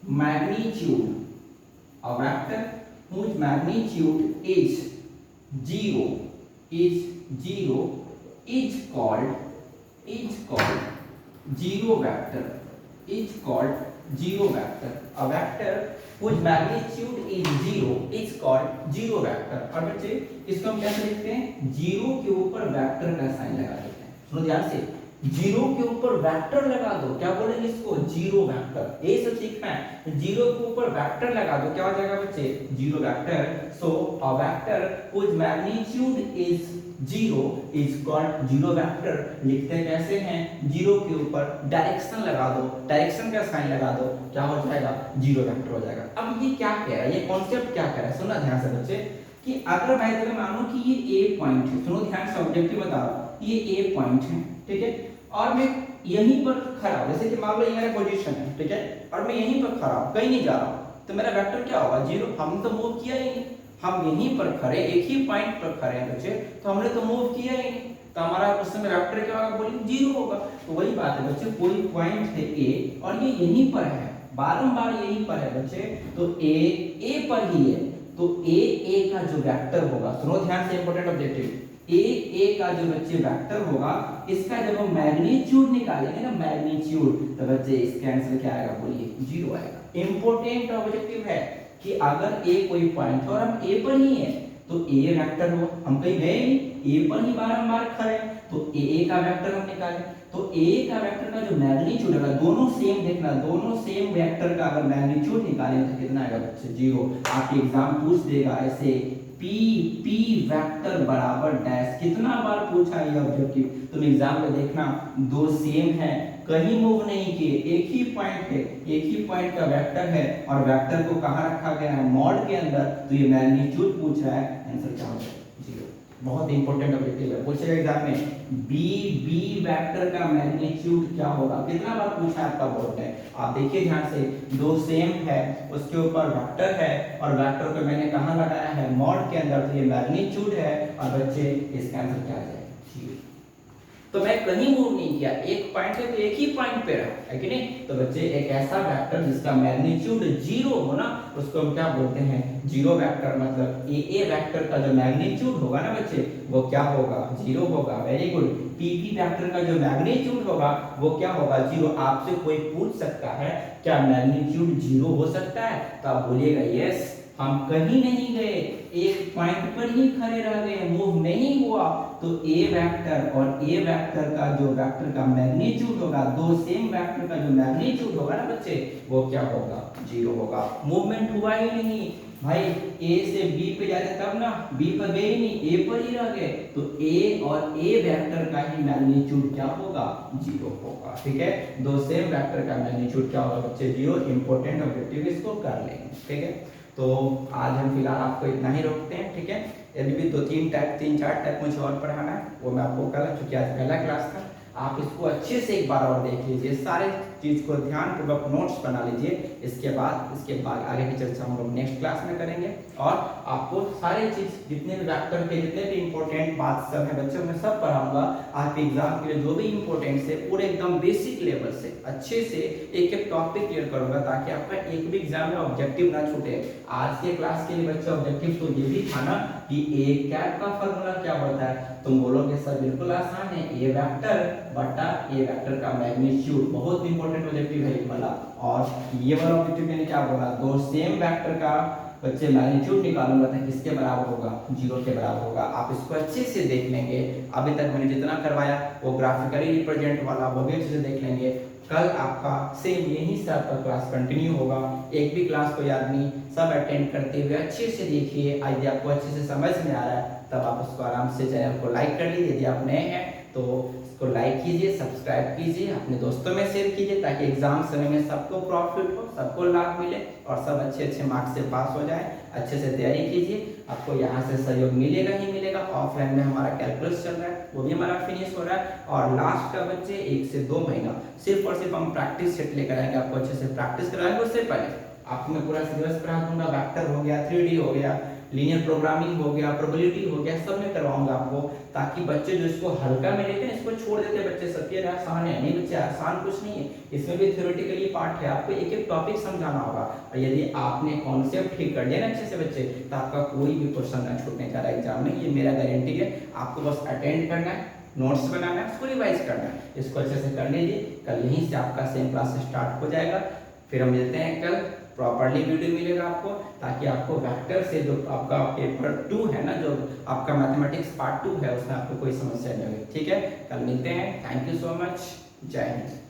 magnitude, a vector whose magnitude is zero is called zero vector, is called zero vector। A vector whose magnitude is zero is called zero vector। और बच्चे इसको हम कैसे लिखते हैं, जीरो के ऊपर वेक्टर का साइन लगा देते हैं। सुनो ध्यान से, जीरो के ऊपर वेक्टर लगा दो, क्या बोलेंगे इसको, जीरो वेक्टर। ये सब सीखना है, जीरो के ऊपर वेक्टर लगा दो, क्या हो जाएगा बच्चे, zero vector. So a vector whose magnitude is zero is called zero vector. लिखते कैसे हैं, जीरो के ऊपर डायरेक्शन लगा दो, डायरेक्शन का साइन लगा दो, क्या हो जाएगा, जीरो वेक्टर हो जाएगा। अब ये क्या कह रहा है, ये कॉन्सेप्ट क्या कह रहा है, सुनना ध्यान से बच्चे, कि अगर भाई अगर मानो कि ये ए पॉइंट है, सुनो ध्यान से, ऑब्जेक्टिव बता रहा हूं, ये ए पॉइंट है, ठीक है, और मैं यहीं पर खड़ा हूं, जैसे कि मान लो ये मेरा पोजीशन है, ठीक है, और मैं यहीं पर खड़ा हूं, कहीं नहीं जा रहा हूं, तो मेरा वेक्टर क्या होगा, जीरो। हम तो मूव किया ही नहीं, हम यहीं पर खड़े, एक ही पॉइंट पर खड़े हैं बच्चे, तो हमने तो मूव किया ही नहीं, तो हमारा उस समय वेक्टर क्या होगा, बोलिए जीरो होगा। तो वही बात है बच्चे, कोई पॉइंट है ए और ये यहीं पर है, बारंबार यहीं पर है बच्चे, तो ए पर ही है, तो ए का जो वेक्टर होगा, सुनो ध्यान से, इंपॉर्टेंट ऑब्जेक्टिव, ए का जो बच्चे वेक्टर होगा, इसका जब हम मैग्नीट्यूड निकालेंगे ना, मैग्नीट्यूड, तो बच्चे इसका आंसर क्या आएगा, बोलिए जीरो आएगा। इंपॉर्टेंट ऑब्जेक्टिव है कि अगर ए कोई पॉइंट है और हम ए पर ही है, तो ए वेक्टर हो, हम कहीं गए नहीं, ए पर ही बारंबार खड़े, तो ए का वेक्टर हम निकालें, तो ए का वेक्टर का जो मैग्नीट्यूड है, दोनों सेम देखना, दोनों सेम वेक्टर का अगर मैग्नीट्यूड निकालें तो कितना आएगा बच्चे, जीरो। आपके एग्जाम पूछ देगा ऐसे, पी वेक्टर बराबर डैश, कितना बार पूछा ये ऑब्जेक्टिव, तुम एग्जाम में देखना, दो सेम है, कहीं मूव नहीं किए, एक ही पॉइंट है, एक ही पॉइंट का वेक्टर है, और वेक्टर को कहाँ रखा गया है, मॉड के अंदर, तो ये मैग्नीट्यूड पूछ रहा है, आंसर क्या होगा, जीरो। बहुत इंपॉर्टेंट ऑब्जेक्टिव है, पूछेगा एग्जाम में, बी वेक्टर का मैग्नीट्यूड क्या होगा, कितना बार पूछा है आपका बोर्ड में। आप देखिए ध्यान से, दो सेम है, उसके ऊपर वेक्टर है, और वेक्टर को मैंने कहाँ लगाया है, मॉड के अंदर, तो ये मैग्नीट्यूड है, और बच्चे इसका आंसर क्या आ जाएगा, जीरो। तो मैं कहीं मूव नहीं किया, एक पॉइंट है तो एक ही पॉइंट पे रहा, है कि नहीं। तो बच्चे एक ऐसा वेक्टर जिसका मैग्नीट्यूड जीरो हो ना, उसको हम क्या बोलते हैं, जीरो वेक्टर। मतलब ए वेक्टर का जो मैग्नीट्यूड होगा ना बच्चे, वो क्या होगा, जीरो होगा। Very good. पी वेक्टर का जो मैग्नीट्यूड होगा वो क्या होगा, जीरो। आपसे कोई पूछ सकता है क्या मैग्नीट्यूड जीरो हो सकता है, तो आप बोलिएगा यस, हम कहीं नहीं गए, एक पॉइंट पर ही खड़े रह गए, मूव नहीं हुआ, तो ए वेक्टर और ए वेक्टर का जो वेक्टर का मैग्नीट्यूड होगा, दो सेम वेक्टर का जो मैग्नीट्यूड होगा ना बच्चे, वो क्या होगा, जीरो होगा। मूवमेंट हुआ ही नहीं भाई, ए से बी पे जा रहे तब ना, बी पर गए ही नहीं, ए पर ही रह गए, तो ए और ए वेक्टर का ही मैग्नीट्यूड क्या होगा, जीरो होगा। ठीक है, दो सेम वेक्टर का मैग्नीट्यूड क्या होगा बच्चे, जीरो। इंपॉर्टेंट ऑब्जेक्टिव इसको कर लेंगे, ठीक है। तो आज हम फिलहाल आपको इतना ही रोकते हैं, ठीक है। यदि भी तीन चार टाइप मुझे और पढ़ाना है, वो मैं आपको कल, क्योंकि आज पहला क्लास था, आप इसको अच्छे से एक बार और देख लीजिए, सारे चीज़ को ध्यानपूर्वक नोट्स बना लीजिए। इसके बाद आगे की चर्चा हम लोग नेक्स्ट क्लास में करेंगे, और आपको सारी चीज़ जितने भी वेक्टर के जितने भी इंपॉर्टेंट बात सब है बच्चों, मैं सब पढ़ाऊंगा। आपके एग्जाम के लिए जो भी इंपॉर्टेंट से पूरे एकदम बेसिक लेवल से अच्छे से एक एक टॉपिक क्लियर करूंगा, ताकि आपका एक भी एग्जाम में ऑब्जेक्टिव ना छूटे। आज के क्लास के लिए बच्चे ऑब्जेक्टिव तो ये भी था ना कि ए कैप का फॉर्मूला क्या होता है, तुम बोलोगे सर बिल्कुल आसान है, ए वेक्टर बटा ए वेक्टर का मैग्नीट्यूड, बहुत इंपॉर्टेंट ऑब्जेक्टिव है ये वाला। और ये वाला ऑब्जेक्टिव मैंने क्या बोला, दो सेम वेक्टर का बच्चे मैग्नीट्यूड निकालूंगा तो किसके बराबर होगा, जीरो के बराबर होगा। आप इसको अच्छे से देख लेंगे, अभी तक मैंने जितना करवाया वो ग्राफिकली रिप्रेजेंट वाला वो भी अच्छे से देख लेंगे। कल आपका सेम यहीं से आपका क्लास कंटिन्यू होगा, एक भी क्लास कोई आदमी सब अटेंड करते हुए अच्छे से देखिए। यदि आपको अच्छे से समझ में आ रहा है तब आप उसको आराम से चैनल को लाइक कर लीजिए, यदि आप नए हैं तो इसको लाइक कीजिए, सब्सक्राइब कीजिए, अपने दोस्तों में शेयर कीजिए, ताकि एग्जाम समय में सबको प्रॉफिट हो, सबको लाभ मिले, और सब अच्छे मार्क्स से पास हो जाए। अच्छे से तैयारी कीजिए, आपको यहाँ से सहयोग मिलेगा ही मिलेगा। ऑफलाइन में हमारा कैलकुलस चल रहा है, वो भी हमारा फिनिश हो रहा है, और लास्ट का बच्चे 1 से 2 महीना सिर्फ और सिर्फ हम प्रैक्टिस सेट लेकर आएंगे, आपको अच्छे से प्रैक्टिस कराएंगे। उससे पहले आपको मैं पूरा सिलेबस पढ़ा दूंगा, वेक्टर हो गया, 3D हो गया, लीनियर प्रोग्रामिंग हो गया, प्रोबेबिलिटी हो गया, सब में करवाऊंगा आपको, ताकि बच्चे जो इसको हल्का में लेते हैं, इसको छोड़ देते हैं बच्चे, सब ये आसान है, नहीं बच्चे आसान कुछ नहीं है, इसमें भी थ्योरेटिकली पार्ट है, आपको एक एक टॉपिक समझाना होगा। और यदि आपने कॉन्सेप्ट ठीक कर लिया ना अच्छे से बच्चे, तो आपका कोई भी क्वेश्चन ना छूटने जा रहा है एग्जाम में, ये मेरा गारंटी है। आपको बस अटेंड करना है, नोट्स बनाना है, उसको रिवाइज करना है, इसको अच्छे से कर लीजिए। कल यहीं से आपका सेम क्लास स्टार्ट हो जाएगा, फिर हम मिलते हैं कल। प्रॉपरली वीडियो मिलेगा आपको, ताकि आपको वेक्टर से जो आपका पेपर 2 है ना, जो आपका मैथमेटिक्स पार्ट 2 है, उसमें आपको कोई समस्या नहीं होगी। ठीक है, कल मिलते हैं। Thank you so much. जय हिंद।